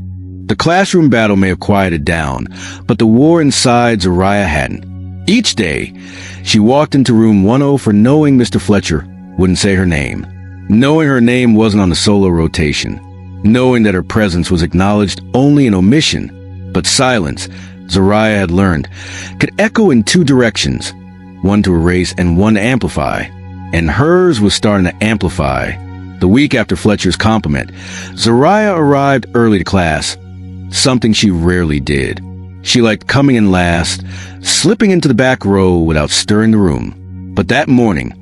The classroom battle may have quieted down, but the war inside Zariah hadn't. Each day, she walked into room 10 for knowing Mr. Fletcher wouldn't say her name, knowing her name wasn't on the solo rotation, knowing that her presence was acknowledged only in omission. But silence, Zariah had learned, could echo in two directions, one to erase and one to amplify. And hers was starting to amplify. The week after Fletcher's compliment, Zariah arrived early to class, something she rarely did. She liked coming in last, slipping into the back row without stirring the room. But that morning,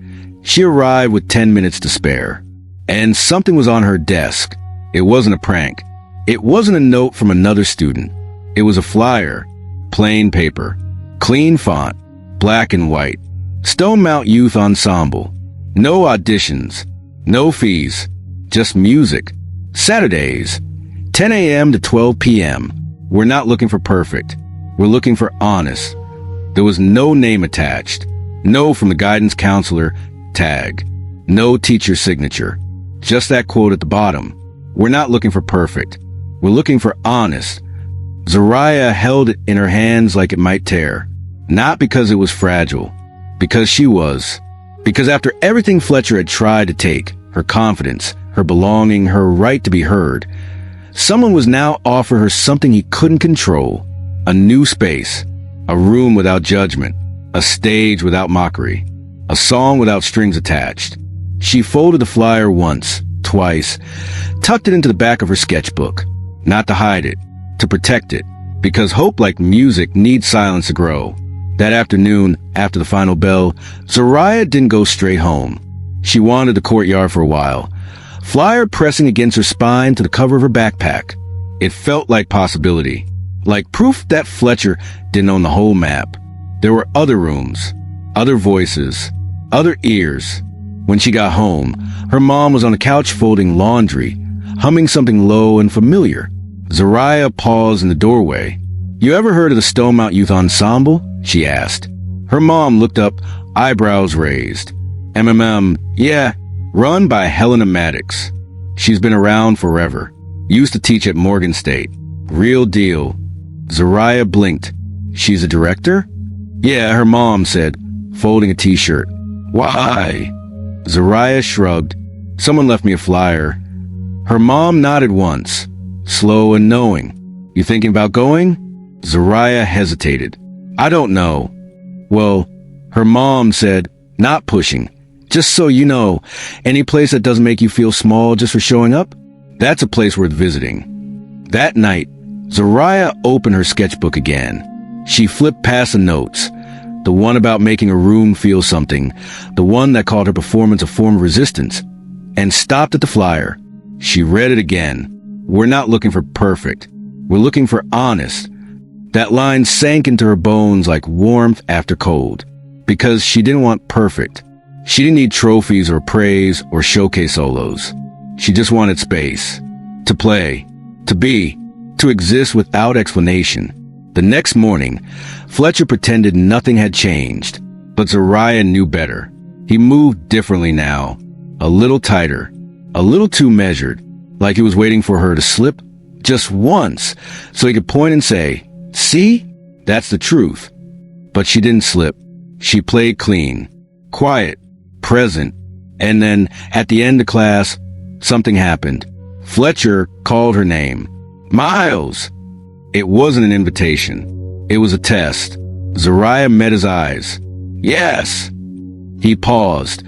she arrived with 10 minutes to spare. And something was on her desk. It wasn't a prank. It wasn't a note from another student. It was a flyer, plain paper, clean font, black and white. Stone Mount Youth Ensemble. No auditions, no fees, just music. Saturdays, 10 a.m. to 12 p.m. We're not looking for perfect. We're looking for honest. There was no name attached. No from the guidance counselor tag. No teacher signature. Just that quote at the bottom. We're not looking for perfect. We're looking for honest. Zariah held it in her hands like it might tear. Not because it was fragile. Because she was. Because after everything Fletcher had tried to take, her confidence, her belonging, her right to be heard, someone was now offering her something he couldn't control. A new space. A room without judgment. A stage without mockery. A song without strings attached. She folded the flyer once, twice, tucked it into the back of her sketchbook. Not to hide it, to protect it. Because hope, like music, needs silence to grow. That afternoon, after the final bell, Zariah didn't go straight home. She wandered the courtyard for a while, flyer pressing against her spine to the cover of her backpack. It felt like possibility, like proof that Fletcher didn't own the whole map. There were other rooms, other voices, other ears. When she got home, her mom was on the couch folding laundry, humming something low and familiar. Zariah paused in the doorway. "You ever heard of the Stone Mount Youth Ensemble?" she asked. Her mom looked up, eyebrows raised. Yeah, run by Helena Maddox. She's been around forever. Used to teach at Morgan State. Real deal." Zariah blinked. "She's a director?" "Yeah," her mom said, folding a t-shirt. "Why?" Zariah shrugged. "Someone left me a flyer." Her mom nodded once, slow and knowing. "You thinking about going?" Zariah hesitated. "I don't know." "Well," her mom said, not pushing, "just so you know, any place that doesn't make you feel small just for showing up, that's a place worth visiting." That night, Zariah opened her sketchbook again. She flipped past the notes, the one about making a room feel something, the one that called her performance a form of resistance, and stopped at the flyer. She read it again. "We're not looking for perfect. We're looking for honest." That line sank into her bones like warmth after cold. Because she didn't want perfect. She didn't need trophies or praise or showcase solos. She just wanted space. To play. To be. To exist without explanation. The next morning, Fletcher pretended nothing had changed. But Zariah knew better. He moved differently now. A little tighter. A little too measured. Like he was waiting for her to slip just once so he could point and say, "See? That's the truth." But she didn't slip. She played clean, quiet, present. And then, at the end of class, something happened. Fletcher called her name. "Miles!" It wasn't an invitation. It was a test. Zariah met his eyes. Yes. He paused,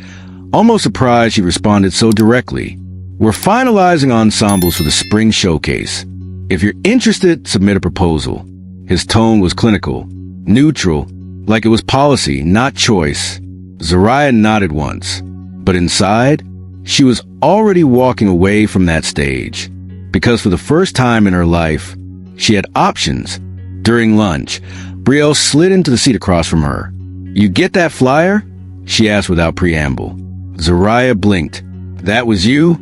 almost surprised she responded so directly. We're finalizing ensembles for the spring showcase. If you're interested, submit a proposal. His tone was clinical, neutral, like it was policy, not choice. Zariah nodded once, but inside, she was already walking away from that stage. Because for the first time in her life, she had options. During lunch, Brielle slid into the seat across from her. You get that flyer? She asked without preamble. Zariah blinked. That was you?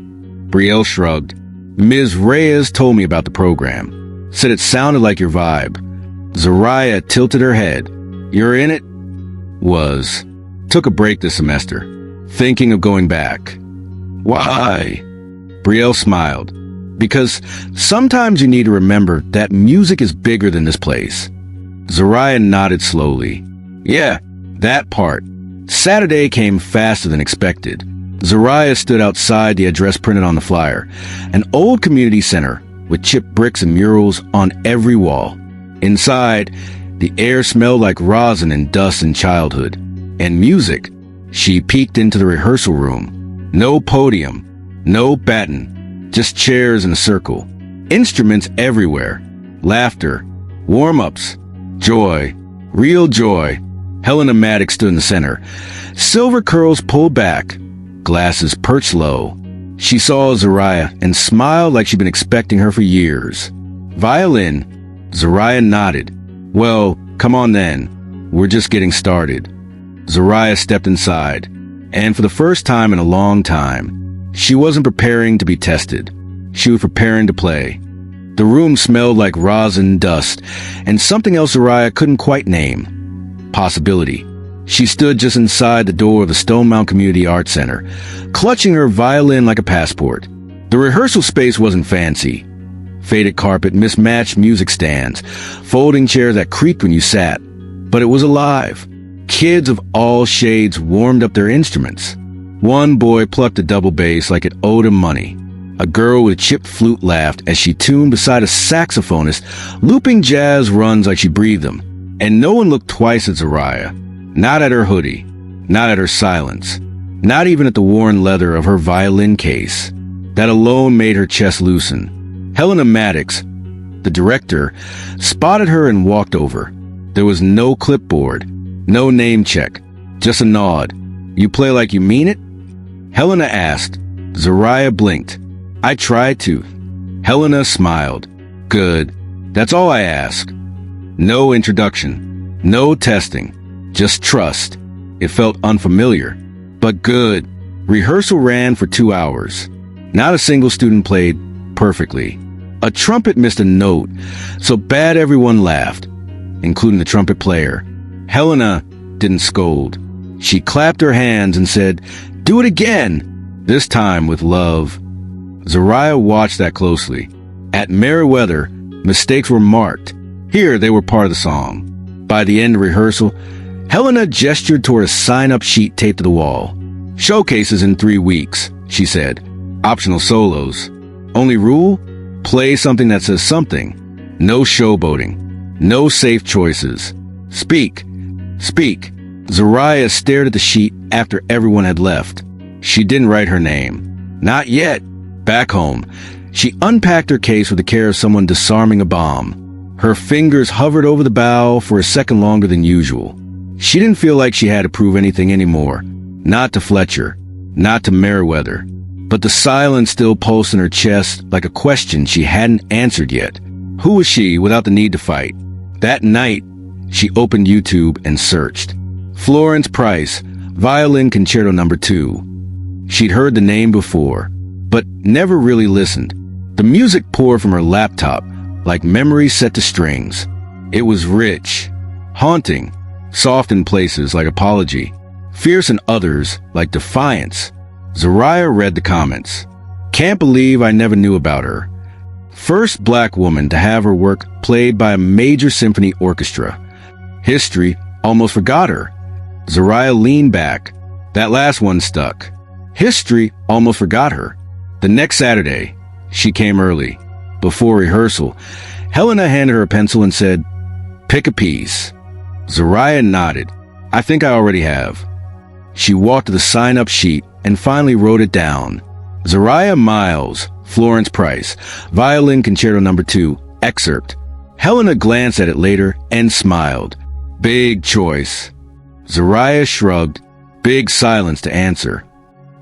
Brielle shrugged. Ms. Reyes told me about the program. Said it sounded like your vibe. Zariah tilted her head. You're in it? Was. Took a break this semester. Thinking of going back. Why? Brielle smiled. Because sometimes you need to remember that music is bigger than this place. Zariah nodded slowly. Yeah, that part. Saturday came faster than expected. Zariah stood outside the address printed on the flyer, an old community center with chipped bricks and murals on every wall. Inside, the air smelled like rosin and dust and childhood. And music. She peeked into the rehearsal room. No podium, no baton, just chairs in a circle. Instruments everywhere. Laughter, warm-ups, joy, real joy. Helena Maddox stood in the center. Silver curls pulled back, glasses perched low. She saw Zariah and smiled like she'd been expecting her for years. Violin. Zariah nodded. Well, come on then. We're just getting started. Zariah stepped inside, and for the first time in a long time, she wasn't preparing to be tested. She was preparing to play. The room smelled like rosin, dust, and something else Zariah couldn't quite name. Possibility. She stood just inside the door of the Stonemount Community Arts Center, clutching her violin like a passport. The rehearsal space wasn't fancy. Faded carpet, mismatched music stands, folding chairs that creaked when you sat. But it was alive. Kids of all shades warmed up their instruments. One boy plucked a double bass like it owed him money. A girl with a chipped flute laughed as she tuned beside a saxophonist, looping jazz runs like she breathed them. And no one looked twice at Zariah. Not at her hoodie. Not at her silence. Not even at the worn leather of her violin case. That alone made her chest loosen. Helena Maddox, the director, spotted her and walked over. There was no clipboard. No name check, just a nod. You play like you mean it? Helena asked. Zariah blinked. I tried to. Helena smiled. Good. That's all I ask. No introduction. No testing. Just trust. It felt unfamiliar, but good. Rehearsal ran for 2 hours. Not a single student played perfectly. A trumpet missed a note, so bad everyone laughed, including the trumpet player. Helena didn't scold. She clapped her hands and said, Do it again, this time with love. Zariah watched that closely. At Meriwether, mistakes were marked. Here, they were part of the song. By the end of rehearsal, Helena gestured toward a sign-up sheet taped to the wall. Showcases in 3 weeks, she said. Optional solos. Only rule? Play something that says something. No showboating. No safe choices. Speak. Speak. Zariah stared at the sheet after everyone had left. She didn't write her name. Not yet. Back home, she unpacked her case with the care of someone disarming a bomb. Her fingers hovered over the bow for a second longer than usual. She didn't feel like she had to prove anything anymore. Not to Fletcher. Not to Meriwether. But the silence still pulsed in her chest like a question she hadn't answered yet. Who was she without the need to fight? That night, she opened YouTube and searched. Florence Price, Violin Concerto No. 2. She'd heard the name before, but never really listened. The music poured from her laptop, like memories set to strings. It was rich, haunting, soft in places like apology, fierce in others like defiance. Zariah read the comments. Can't believe I never knew about her. First black woman to have her work played by a major symphony orchestra. History almost forgot her. Zariah leaned back. That last one stuck. History almost forgot her. The next Saturday, she came early. Before rehearsal, Helena handed her a pencil and said, "Pick a piece." Zariah nodded. "I think I already have." She walked to the sign-up sheet and finally wrote it down. Zariah Miles, Florence Price, Violin Concerto No. 2, excerpt. Helena glanced at it later and smiled. Big choice. Zariah shrugged. Big silence to answer.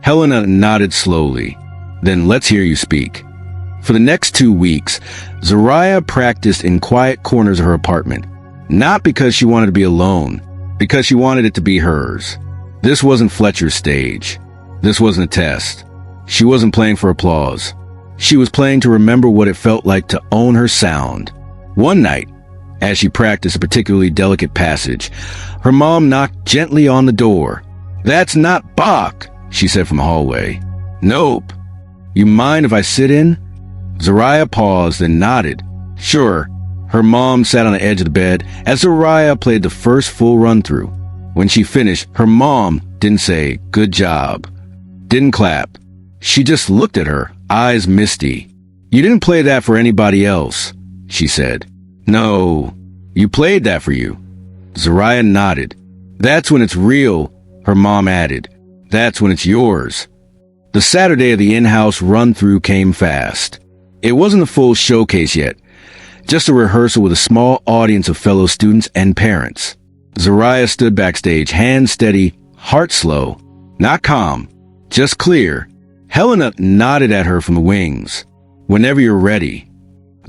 Helena nodded slowly. Then let's hear you speak. For the next 2 weeks, Zariah practiced in quiet corners of her apartment. Not because she wanted to be alone, because she wanted it to be hers. This wasn't Fletcher's stage. This wasn't a test. She wasn't playing for applause. She was playing to remember what it felt like to own her sound. One night, as she practiced a particularly delicate passage, her mom knocked gently on the door. "That's not Bach," she said from the hallway. "Nope. You mind if I sit in?" Zariah paused and nodded. "Sure." Her mom sat on the edge of the bed as Zariah played the first full run-through. When she finished, her mom didn't say, "Good job." Didn't clap. She just looked at her, eyes misty. "You didn't play that for anybody else," she said. "No, you played that for you." Zariah nodded. "That's when it's real," her mom added. "That's when it's yours." The Saturday of the in-house run-through came fast. It wasn't a full showcase yet, just a rehearsal with a small audience of fellow students and parents. Zariah stood backstage, hands steady, heart slow, not calm, just clear. Helena nodded at her from the wings. "Whenever you're ready."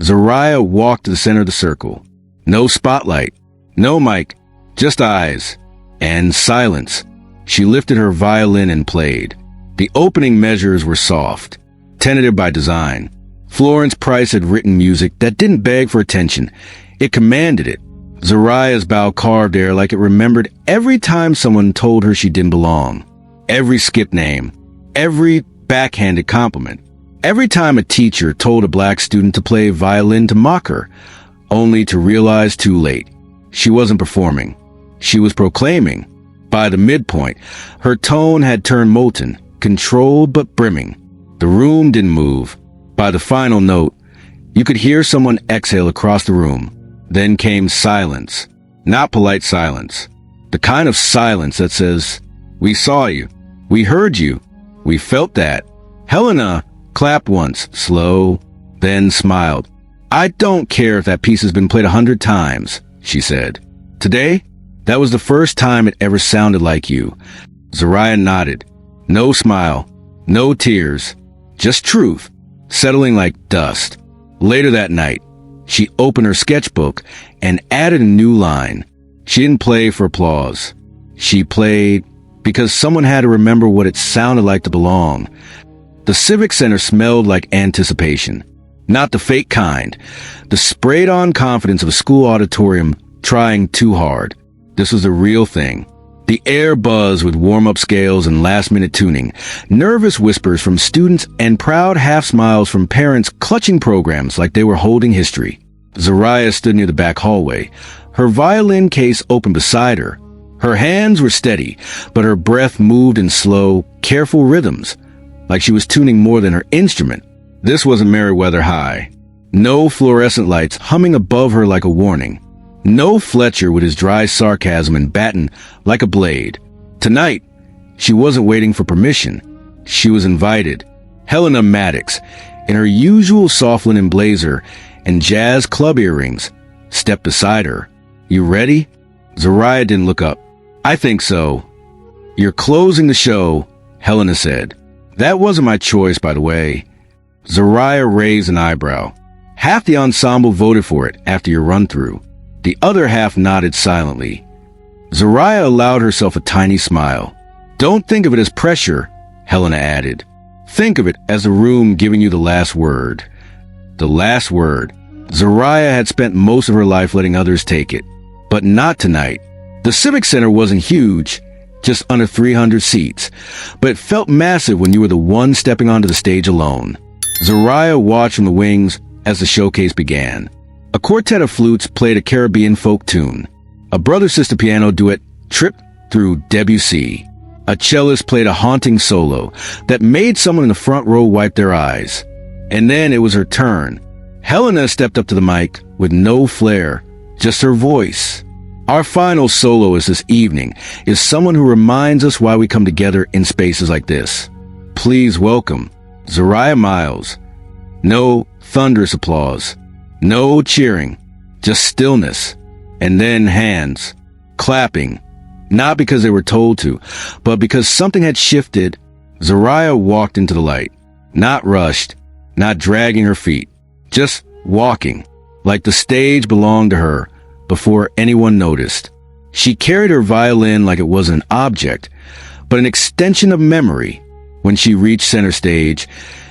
Zariah walked to the center of the circle. No spotlight, no mic, just eyes, and silence. She lifted her violin and played. The opening measures were soft, tentative by design. Florence Price had written music that didn't beg for attention. It commanded it. Zariah's bow carved air like it remembered every time someone told her she didn't belong. Every skip name. Every backhanded compliment. Every time a teacher told a black student to play violin to mock her, only to realize too late. She wasn't performing. She was proclaiming. By the midpoint, her tone had turned molten, controlled but brimming. The room didn't move. By the final note, you could hear someone exhale across the room. Then came silence. Not polite silence. The kind of silence that says, "We saw you. We heard you. We felt that." Helena clapped once, slow, then smiled. "I don't care if that piece has been played 100 times, she said. "Today, that was the first time it ever sounded like you." Zariah nodded. No smile, no tears, just truth, settling like dust. Later that night, she opened her sketchbook and added a new line. She didn't play for applause. She played because someone had to remember what it sounded like to belong. The Civic Center smelled like anticipation. Not the fake kind. The sprayed-on confidence of a school auditorium trying too hard. This was the real thing. The air buzzed with warm-up scales and last-minute tuning, nervous whispers from students and proud half-smiles from parents clutching programs like they were holding history. Zariah stood near the back hallway, her violin case open beside her. Her hands were steady, but her breath moved in slow, careful rhythms, like she was tuning more than her instrument. This wasn't Meriwether High. No fluorescent lights humming above her like a warning. No Fletcher with his dry sarcasm and baton like a blade. Tonight, she wasn't waiting for permission. She was invited. Helena Maddox, in her usual soft linen blazer and jazz club earrings, stepped beside her. "You ready?" Zariah didn't look up. "I think so." "You're closing the show," Helena said. "That wasn't my choice, by the way." Zariah raised an eyebrow. "Half the ensemble voted for it after your run-through." The other half nodded silently. Zariah allowed herself a tiny smile. "Don't think of it as pressure," Helena added. "Think of it as the room giving you the last word." The last word. Zariah had spent most of her life letting others take it. But not tonight. The Civic Center wasn't huge, just under 300 seats, but it felt massive when you were the one stepping onto the stage alone. Zariah watched from the wings as the showcase began. A quartet of flutes played a Caribbean folk tune. A brother-sister piano duet tripped through Debussy. A cellist played a haunting solo that made someone in the front row wipe their eyes. And then it was her turn. Helena stepped up to the mic, with no flair, just her voice. Our final soloist this evening is someone who reminds us why we come together in spaces like this. Please welcome Zariah Miles. No thunderous applause, no cheering, just stillness, and then hands, clapping, not because they were told to, but because something had shifted. Zariah walked into the light, not rushed, not dragging her feet, just walking, like the stage belonged to her before anyone noticed. She carried her violin like it was an object, but an extension of memory. When she reached center stage,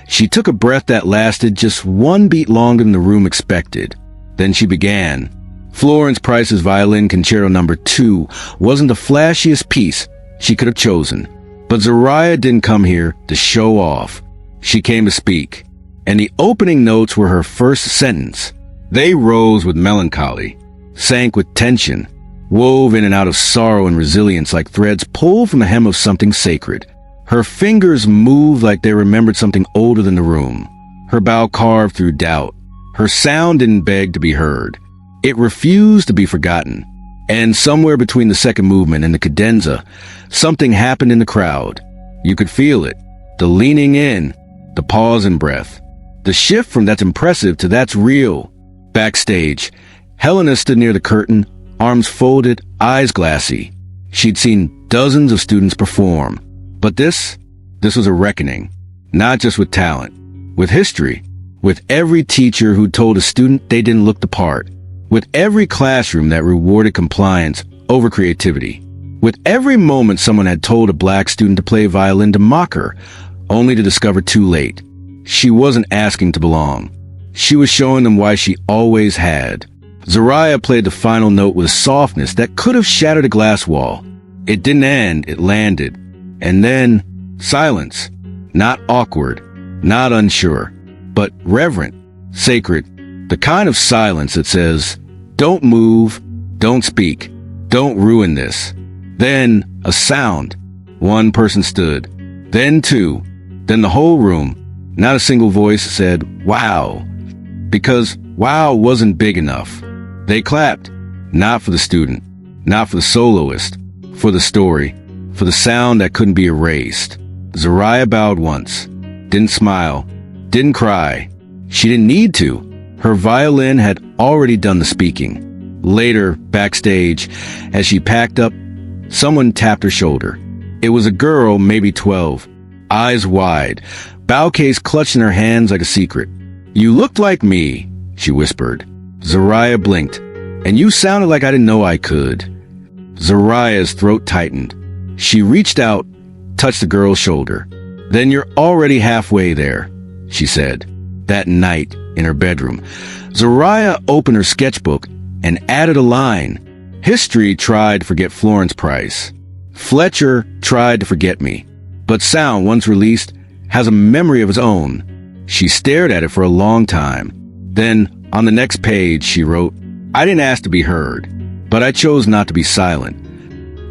she took a breath that lasted just one beat longer than the room expected. Then she began. Florence Price's Violin Concerto No. 2 wasn't the flashiest piece she could have chosen, but Zariah didn't come here to show off. She came to speak, and the opening notes were her first sentence. They rose with melancholy, sank with tension, wove in and out of sorrow and resilience like threads pulled from the hem of something sacred. Her fingers moved like they remembered something older than the room. Her bow carved through doubt. Her sound didn't beg to be heard. It refused to be forgotten. And somewhere between the second movement and the cadenza, something happened in the crowd. You could feel it. The leaning in, the pause and breath. The shift from that's impressive to that's real. Backstage, Helena stood near the curtain, arms folded, eyes glassy. She'd seen dozens of students perform. But this was a reckoning. Not just with talent, with history, with every teacher who told a student they didn't look the part, with every classroom that rewarded compliance over creativity, with every moment someone had told a black student to play violin to mock her, only to discover too late. She wasn't asking to belong. She was showing them why she always had. Zariah played the final note with a softness that could have shattered a glass wall. It didn't end, it landed. And then silence. Not awkward, not unsure, but reverent, sacred. The kind of silence that says, don't move, don't speak, don't ruin this. Then a sound. One person stood, then two, then the whole room. Not a single voice said, wow, because wow wasn't big enough. They clapped, not for the student, not for the soloist, for the story, for the sound that couldn't be erased. Zariah bowed once, didn't smile, didn't cry. She didn't need to. Her violin had already done the speaking. Later, backstage, as she packed up, someone tapped her shoulder. It was a girl, maybe 12, eyes wide, bow case clutched in her hands like a secret. You looked like me, she whispered. Zariah blinked. And you sounded like I didn't know I could. Zariah's throat tightened. She reached out, touched the girl's shoulder. Then you're already halfway there, she said. That night, in her bedroom, Zariah opened her sketchbook and added a line. History tried to forget Florence Price. Fletcher tried to forget me. But sound, once released, has a memory of its own. She stared at it for a long time. Then, on the next page, she wrote, I didn't ask to be heard, but I chose not to be silent.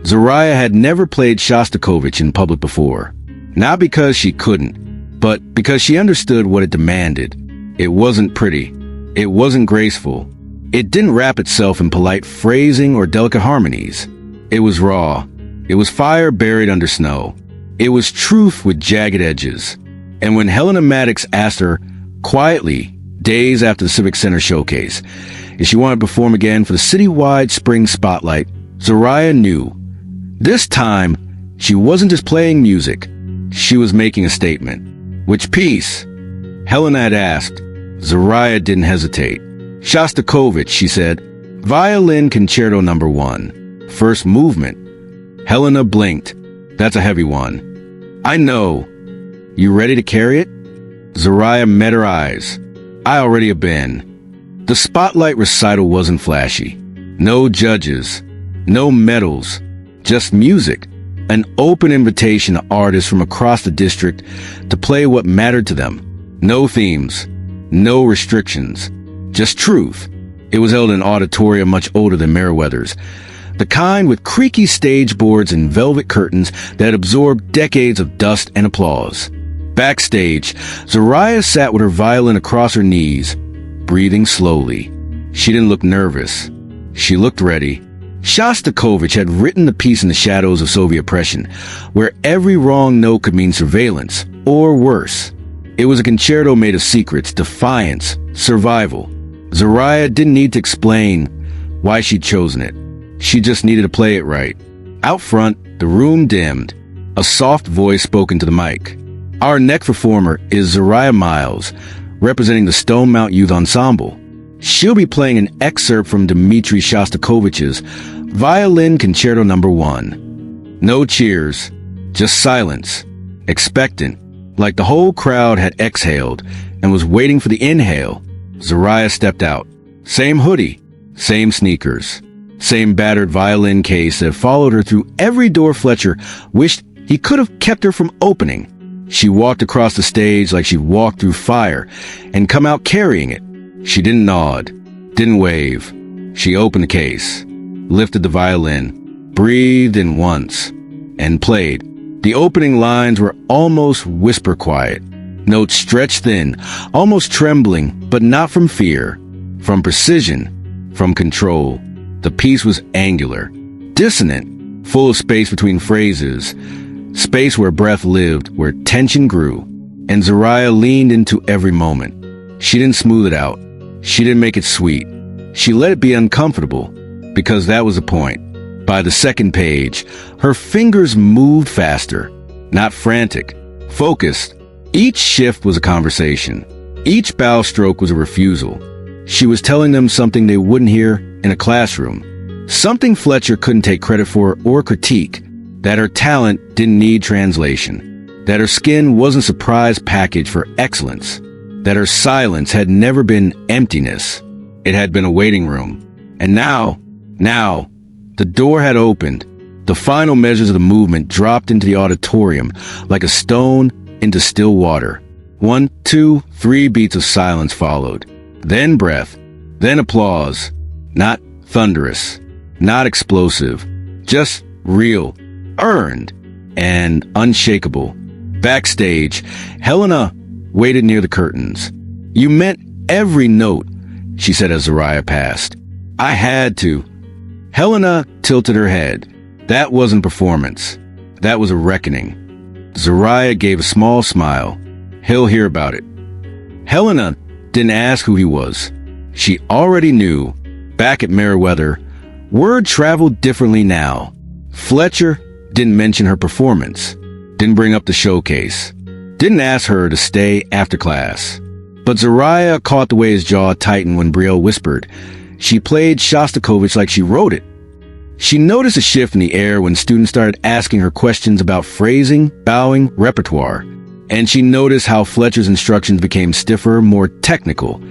Zariah had never played Shostakovich in public before. Not because she couldn't, but because she understood what it demanded. It wasn't pretty. It wasn't graceful. It didn't wrap itself in polite phrasing or delicate harmonies. It was raw. It was fire buried under snow. It was truth with jagged edges. And when Helena Maddox asked her, quietly, days after the Civic Center showcase, if she wanted to perform again for the citywide spring spotlight, Zariah knew. This time, she wasn't just playing music. She was making a statement. Which piece? Helena had asked. Zariah didn't hesitate. Shostakovich, she said. Violin Concerto No. 1. First movement. Helena blinked. That's a heavy one. I know. You ready to carry it? Zariah met her eyes. I already have been. The spotlight recital wasn't flashy. No judges. No medals. Just music. An open invitation to artists from across the district to play what mattered to them. No themes. No restrictions. Just truth. It was held in an auditorium much older than Meriwether's. The kind with creaky stage boards and velvet curtains that absorbed decades of dust and applause. Backstage, Zariah sat with her violin across her knees, breathing slowly. She didn't look nervous. She looked ready. Shostakovich had written the piece in the shadows of Soviet oppression, where every wrong note could mean surveillance, or worse. It was a concerto made of secrets, defiance, survival. Zoraya didn't need to explain why she'd chosen it. She just needed to play it right. Out front, the room dimmed. A soft voice spoke into the mic. Our next performer is Zoraya Miles, representing the Stone Mount Youth Ensemble. She'll be playing an excerpt from Dmitri Shostakovich's Violin Concerto No. 1. No cheers, just silence, expectant, like the whole crowd had exhaled and was waiting for the inhale. Zoraya stepped out. Same hoodie, same sneakers, same battered violin case that followed her through every door Fletcher wished he could have kept her from opening. She walked across the stage like she'd walked through fire and come out carrying it. She didn't nod, didn't wave. She opened the case, lifted the violin, breathed in once, and played. The opening lines were almost whisper quiet, notes stretched thin, almost trembling, but not from fear, from precision, from control. The piece was angular, dissonant, full of space between phrases, space where breath lived, where tension grew, and Zoraya leaned into every moment. She didn't smooth it out. She didn't make it sweet. She let it be uncomfortable, because that was the point. By the second page, her fingers moved faster, not frantic, focused. Each shift was a conversation. Each bow stroke was a refusal. She was telling them something they wouldn't hear in a classroom, something Fletcher couldn't take credit for or critique, that her talent didn't need translation, that her skin wasn't a surprise package for excellence, that her silence had never been emptiness. It had been a waiting room. And now, the door had opened. The final measures of the movement dropped into the auditorium like a stone into still water. 1, 2, 3 beats of silence followed. Then breath. Then applause. Not thunderous. Not explosive. Just real. Earned. And unshakable. Backstage, Helena waited near the curtains. You meant every note, she said as Zoraya passed. I had to. Helena tilted her head. That wasn't performance. That was a reckoning. Zoraya gave a small smile. He'll hear about it. Helena didn't ask who he was. She already knew. Back at Meriwether, word traveled differently now. Fletcher didn't mention her performance. Didn't bring up the showcase. Didn't ask her to stay after class. But Zoraya caught the way his jaw tightened when Brielle whispered. She played Shostakovich like she wrote it. She noticed a shift in the air when students started asking her questions about phrasing, bowing, repertoire. And she noticed how Fletcher's instructions became stiffer, more technical,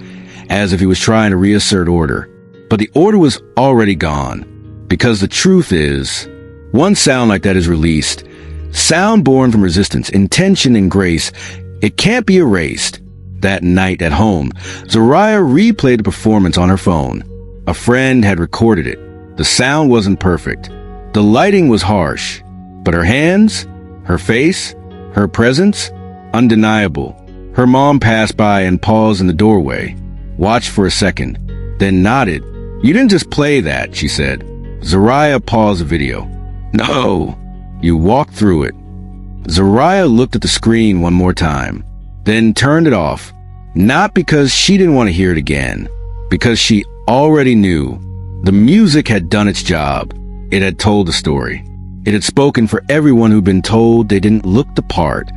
as if he was trying to reassert order. But the order was already gone. Because the truth is, one sound like that is released, sound born from resistance, intention, and grace, it can't be erased. That night at home, Zoraya replayed the performance on her phone. A friend had recorded it. The sound wasn't perfect. The lighting was harsh. But her hands, her face, her presence, undeniable. Her mom passed by and paused in the doorway, watched for a second, then nodded. You didn't just play that, she said. Zoraya paused the video. No, you walked through it. Zoraya looked at the screen one more time, then turned it off. Not because she didn't want to hear it again, because she already knew. The music had done its job. It had told the story. It had spoken for everyone who'd been told they didn't look the part.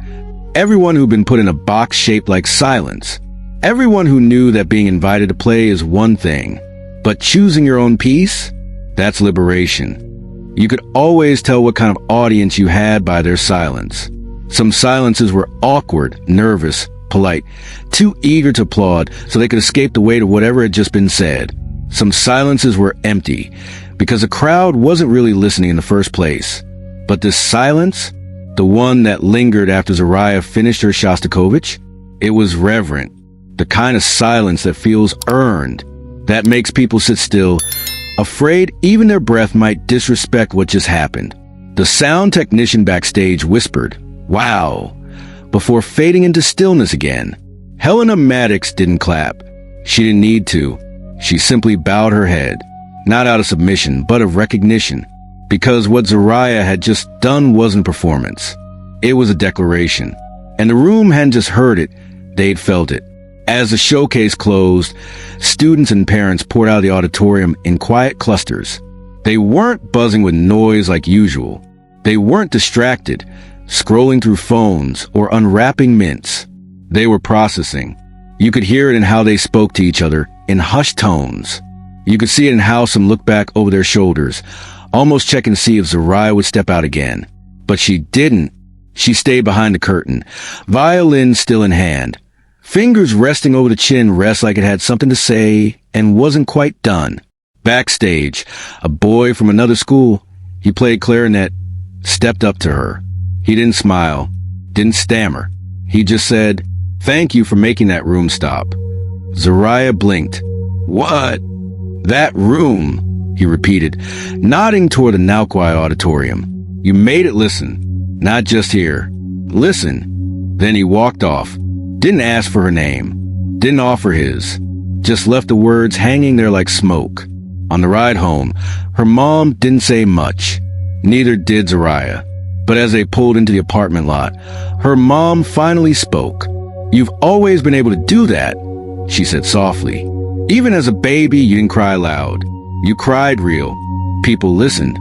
Everyone who'd been put in a box shaped like silence. Everyone who knew that being invited to play is one thing, but choosing your own piece, that's liberation. You could always tell what kind of audience you had by their silence. Some silences were awkward, nervous, polite, too eager to applaud so they could escape the weight of whatever had just been said. Some silences were empty, because the crowd wasn't really listening in the first place. But this silence, the one that lingered after Zoraya finished her Shostakovich, it was reverent, the kind of silence that feels earned, that makes people sit still, afraid even their breath might disrespect what just happened. The sound technician backstage whispered, "Wow," before fading into stillness again. Helena Maddox didn't clap. She didn't need to. She simply bowed her head, not out of submission, but of recognition, because what Zariah had just done wasn't performance. It was a declaration, and the room hadn't just heard it, they'd felt it. As the showcase closed, students and parents poured out of the auditorium in quiet clusters. They weren't buzzing with noise like usual. They weren't distracted, scrolling through phones or unwrapping mints. They were processing. You could hear it in how they spoke to each other in hushed tones. You could see it in how some looked back over their shoulders, almost checking to see if Zariah would step out again. But she didn't. She stayed behind the curtain, violin still in hand. Fingers resting over the chin rest like it had something to say and wasn't quite done. Backstage, a boy from another school, he played clarinet, stepped up to her. He didn't smile, didn't stammer. He just said, "Thank you for making that room stop." Zariah blinked. "What?" "That room," he repeated, nodding toward the now quiet auditorium. "You made it listen, not just hear. Listen." Then he walked off. Didn't ask for her name, didn't offer his, just left the words hanging there like smoke. On the ride home, her mom didn't say much. Neither did Zariah. But as they pulled into the apartment lot, her mom finally spoke. "You've always been able to do that," she said softly. "Even as a baby, you didn't cry loud. You cried real. People listened."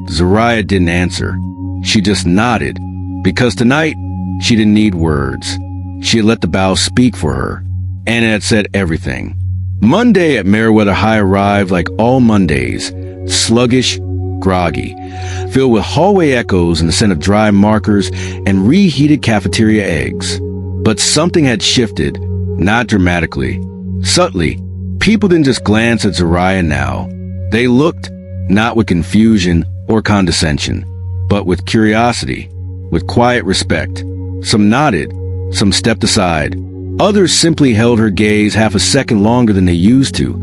Zariah didn't answer. She just nodded, because tonight, she didn't need words. She had let the bow speak for her, and it had said everything. Monday at Meriwether High arrived like all Mondays, sluggish, groggy, filled with hallway echoes and the scent of dry markers and reheated cafeteria eggs. But something had shifted, not dramatically. Subtly, people didn't just glance at Zariah now. They looked, not with confusion or condescension, but with curiosity, with quiet respect. Some nodded, some stepped aside. Others simply held her gaze half a second longer than they used to,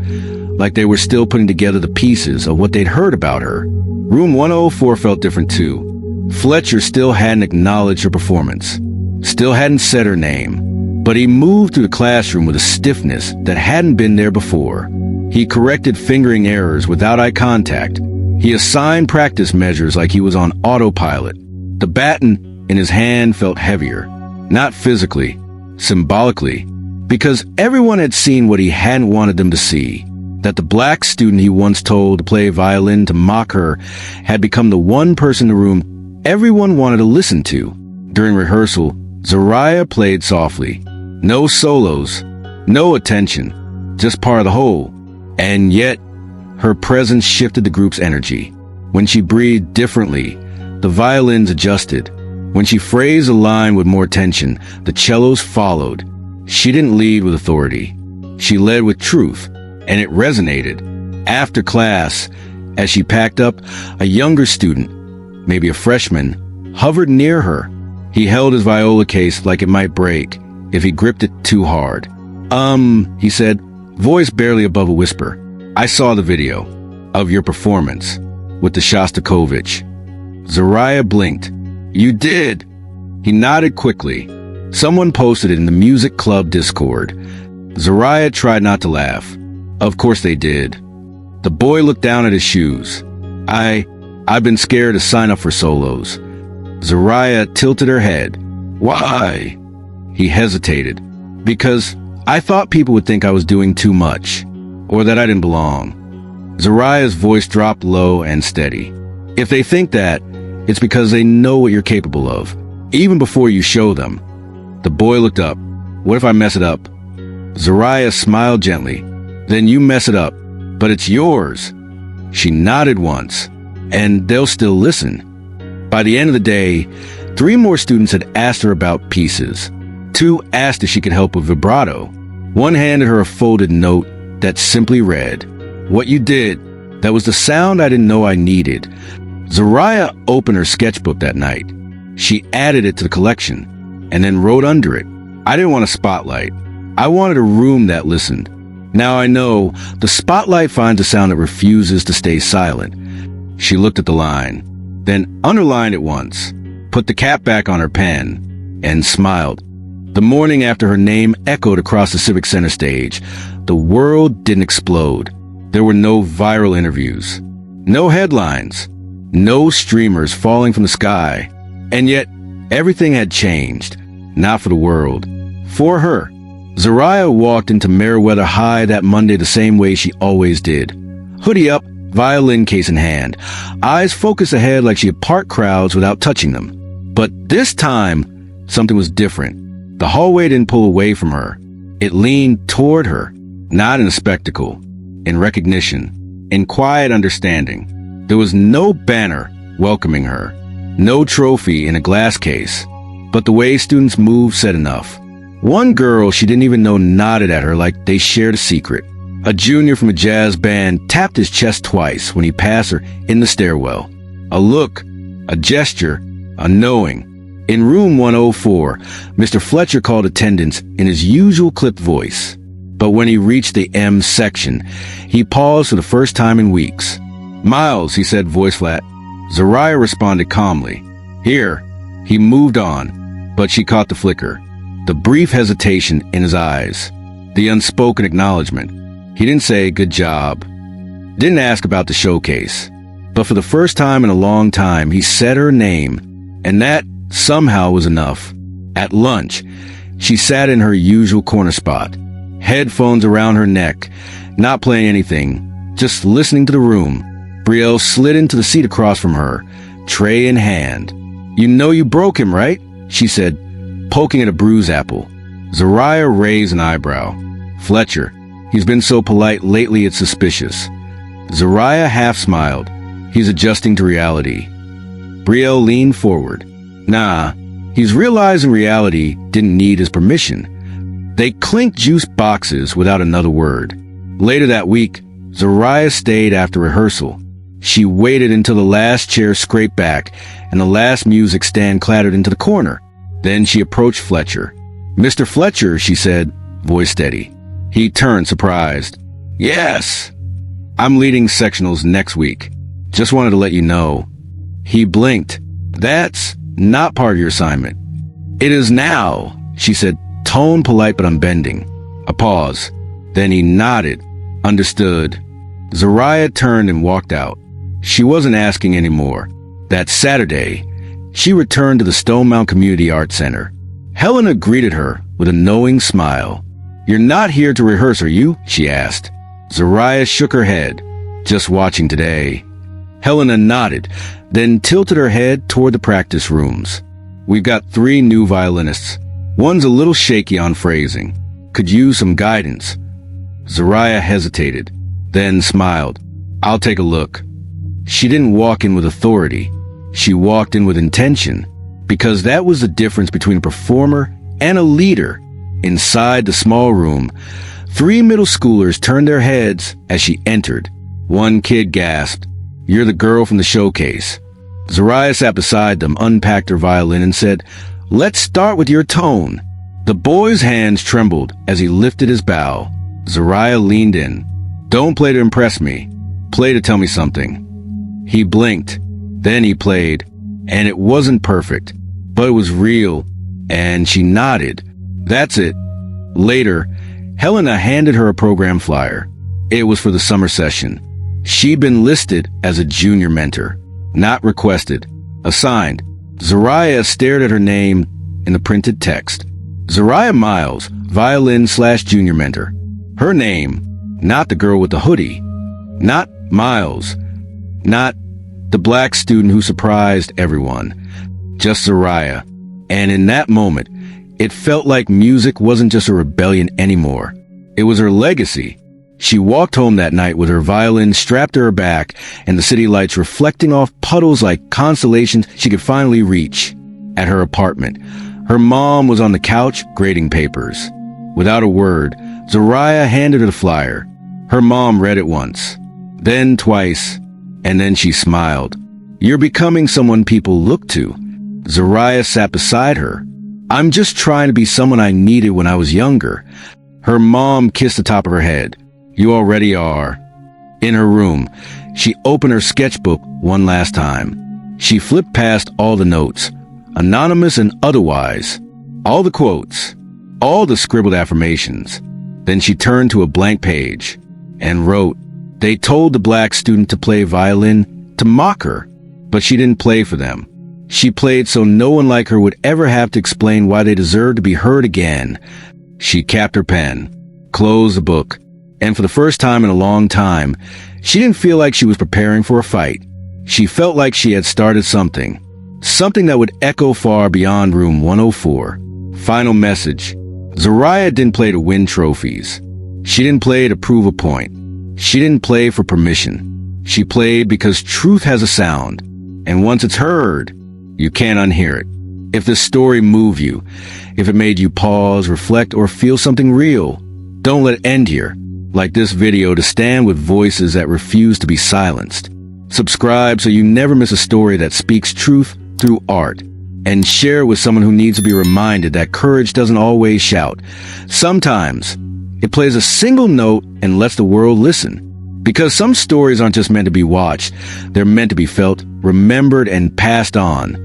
like they were still putting together the pieces of what they'd heard about her. Room 104 felt different too. Fletcher still hadn't acknowledged her performance, still hadn't said her name, but he moved through the classroom with a stiffness that hadn't been there before. He corrected fingering errors without eye contact. He assigned practice measures like he was on autopilot. The baton in his hand felt heavier. Not physically, symbolically, because everyone had seen what he hadn't wanted them to see, that the black student he once told to play violin to mock her had become the one person in the room everyone wanted to listen to. During rehearsal, Zariah played softly. No solos, no attention, just part of the whole. And yet, her presence shifted the group's energy. When she breathed differently, the violins adjusted. When she phrased a line with more tension, the cellos followed. She didn't lead with authority. She led with truth, and it resonated. After class, as she packed up, a younger student, maybe a freshman, hovered near her. He held his viola case like it might break if he gripped it too hard. He said, voice barely above a whisper. "I saw the video of your performance with the Shostakovich." Zariah blinked. "You did." He nodded quickly. Someone posted it in the music club Discord. Zariah tried not to laugh. Of course they did. The boy looked down at his shoes. I've been scared to sign up for solos." Zariah tilted her head. "Why?" He hesitated. "Because I thought people would think I was doing too much, or that I didn't belong." Zariah's voice dropped low and steady. "If they think that, it's because they know what you're capable of, even before you show them." The boy looked up. "What if I mess it up?" Zariah smiled gently. "Then you mess it up, but it's yours." She nodded once, and they'll still listen. By the end of the day, 3 more students had asked her about pieces. 2 asked if she could help with vibrato. 1 handed her a folded note that simply read, "What you did, that was the sound I didn't know I needed." Zariah opened her sketchbook that night. She added it to the collection, and then wrote under it, "I didn't want a spotlight. I wanted a room that listened." Now I know the spotlight finds a sound that refuses to stay silent. She looked at the line, then underlined it once, put the cap back on her pen, and smiled. The morning after her name echoed across the Civic Center stage, the world didn't explode. There were no viral interviews, no headlines, no streamers falling from the sky. And yet, everything had changed. Not for the world. For her. Zariah walked into Meriwether High that Monday the same way she always did. Hoodie up, violin case in hand, eyes focused ahead like she had parked crowds without touching them. But this time, something was different. The hallway didn't pull away from her. It leaned toward her, not in a spectacle, in recognition, in quiet understanding. There was no banner welcoming her, no trophy in a glass case, but the way students moved said enough. One girl she didn't even know nodded at her like they shared a secret. A junior from a jazz band tapped his chest twice when he passed her in the stairwell. A look, a gesture, a knowing. In room 104, Mr. Fletcher called attendance in his usual clipped voice. But when he reached the M section, he paused for the first time in weeks. "Miles," he said, voice flat. Zariah responded calmly. "Here." He moved on, but she caught the flicker, the brief hesitation in his eyes, the unspoken acknowledgement. He didn't say, "Good job." Didn't ask about the showcase. But for the first time in a long time, he said her name, and that somehow was enough. At lunch, she sat in her usual corner spot, headphones around her neck, not playing anything, just listening to the room. Brielle slid into the seat across from her, tray in hand. "You know you broke him, right?" she said, poking at a bruised apple. Zariah raised an eyebrow. "Fletcher, he's been so polite lately it's suspicious." Zariah half smiled. He's adjusting to reality. Brielle leaned forward. "Nah, he's realizing reality didn't need his permission." They clinked juice boxes without another word. Later that week, Zariah stayed after rehearsal. She waited until the last chair scraped back and the last music stand clattered into the corner. Then she approached Fletcher. "Mr. Fletcher," she said, voice steady. He turned, surprised. "Yes. I'm leading sectionals next week. Just wanted to let you know." He blinked. "That's not part of your assignment." "It is now," she said, tone polite but unbending. A pause. Then he nodded. "Understood." Zariah turned and walked out. She wasn't asking anymore. That Saturday, she returned to the Stone Mountain Community Arts Center. Helena greeted her with a knowing smile. "You're not here to rehearse, are you?" she asked. Zariah shook her head. "Just watching today." Helena nodded, then tilted her head toward the practice rooms. "We've got 3 new violinists. One's a little shaky on phrasing. Could use some guidance." Zariah hesitated, then smiled. "I'll take a look." She didn't walk in with authority. She walked in with intention, because that was the difference between a performer and a leader. Inside the small room, 3 middle schoolers turned their heads as she entered. One kid gasped, "You're the girl from the showcase." Zariah sat beside them, unpacked her violin, and said, "Let's start with your tone." The boy's hands trembled as he lifted his bow. Zariah leaned in. "Don't play to impress me. Play to tell me something." He blinked. Then he played. And it wasn't perfect, but it was real. And she nodded. "That's it." Later, Helena handed her a program flyer. It was for the summer session. She'd been listed as a junior mentor. Not requested. Assigned. Zariah stared at her name in the printed text. Zariah Miles, violin/junior mentor. Her name, not the girl with the hoodie. Not Miles. Not the black student who surprised everyone. Just Zariah. And in that moment, it felt like music wasn't just a rebellion anymore. It was her legacy. She walked home that night with her violin strapped to her back and the city lights reflecting off puddles like constellations she could finally reach. At her apartment, her mom was on the couch grading papers. Without a word, Zariah handed her the flyer. Her mom read it once, then twice, and then she smiled. "You're becoming someone people look to." Zariah sat beside her. "I'm just trying to be someone I needed when I was younger." Her mom kissed the top of her head. "You already are." In her room, she opened her sketchbook one last time. She flipped past all the notes, anonymous and otherwise, all the quotes, all the scribbled affirmations. Then she turned to a blank page and wrote, "They told the black student to play violin to mock her, but she didn't play for them. She played so no one like her would ever have to explain why they deserved to be heard again." She capped her pen, closed the book, and for the first time in a long time, she didn't feel like she was preparing for a fight. She felt like she had started something that would echo far beyond room 104. Final message. Zariah didn't play to win trophies. She didn't play to prove a point. She didn't play for permission. She played because truth has a sound, and once it's heard, you can't unhear it. If this story moved you, if it made you pause, reflect, or feel something real, don't let it end here. Like this video to stand with voices that refuse to be silenced. Subscribe so you never miss a story that speaks truth through art. And share it with someone who needs to be reminded that courage doesn't always shout. Sometimes it plays a single note and lets the world listen. Because some stories aren't just meant to be watched, they're meant to be felt, remembered, and passed on.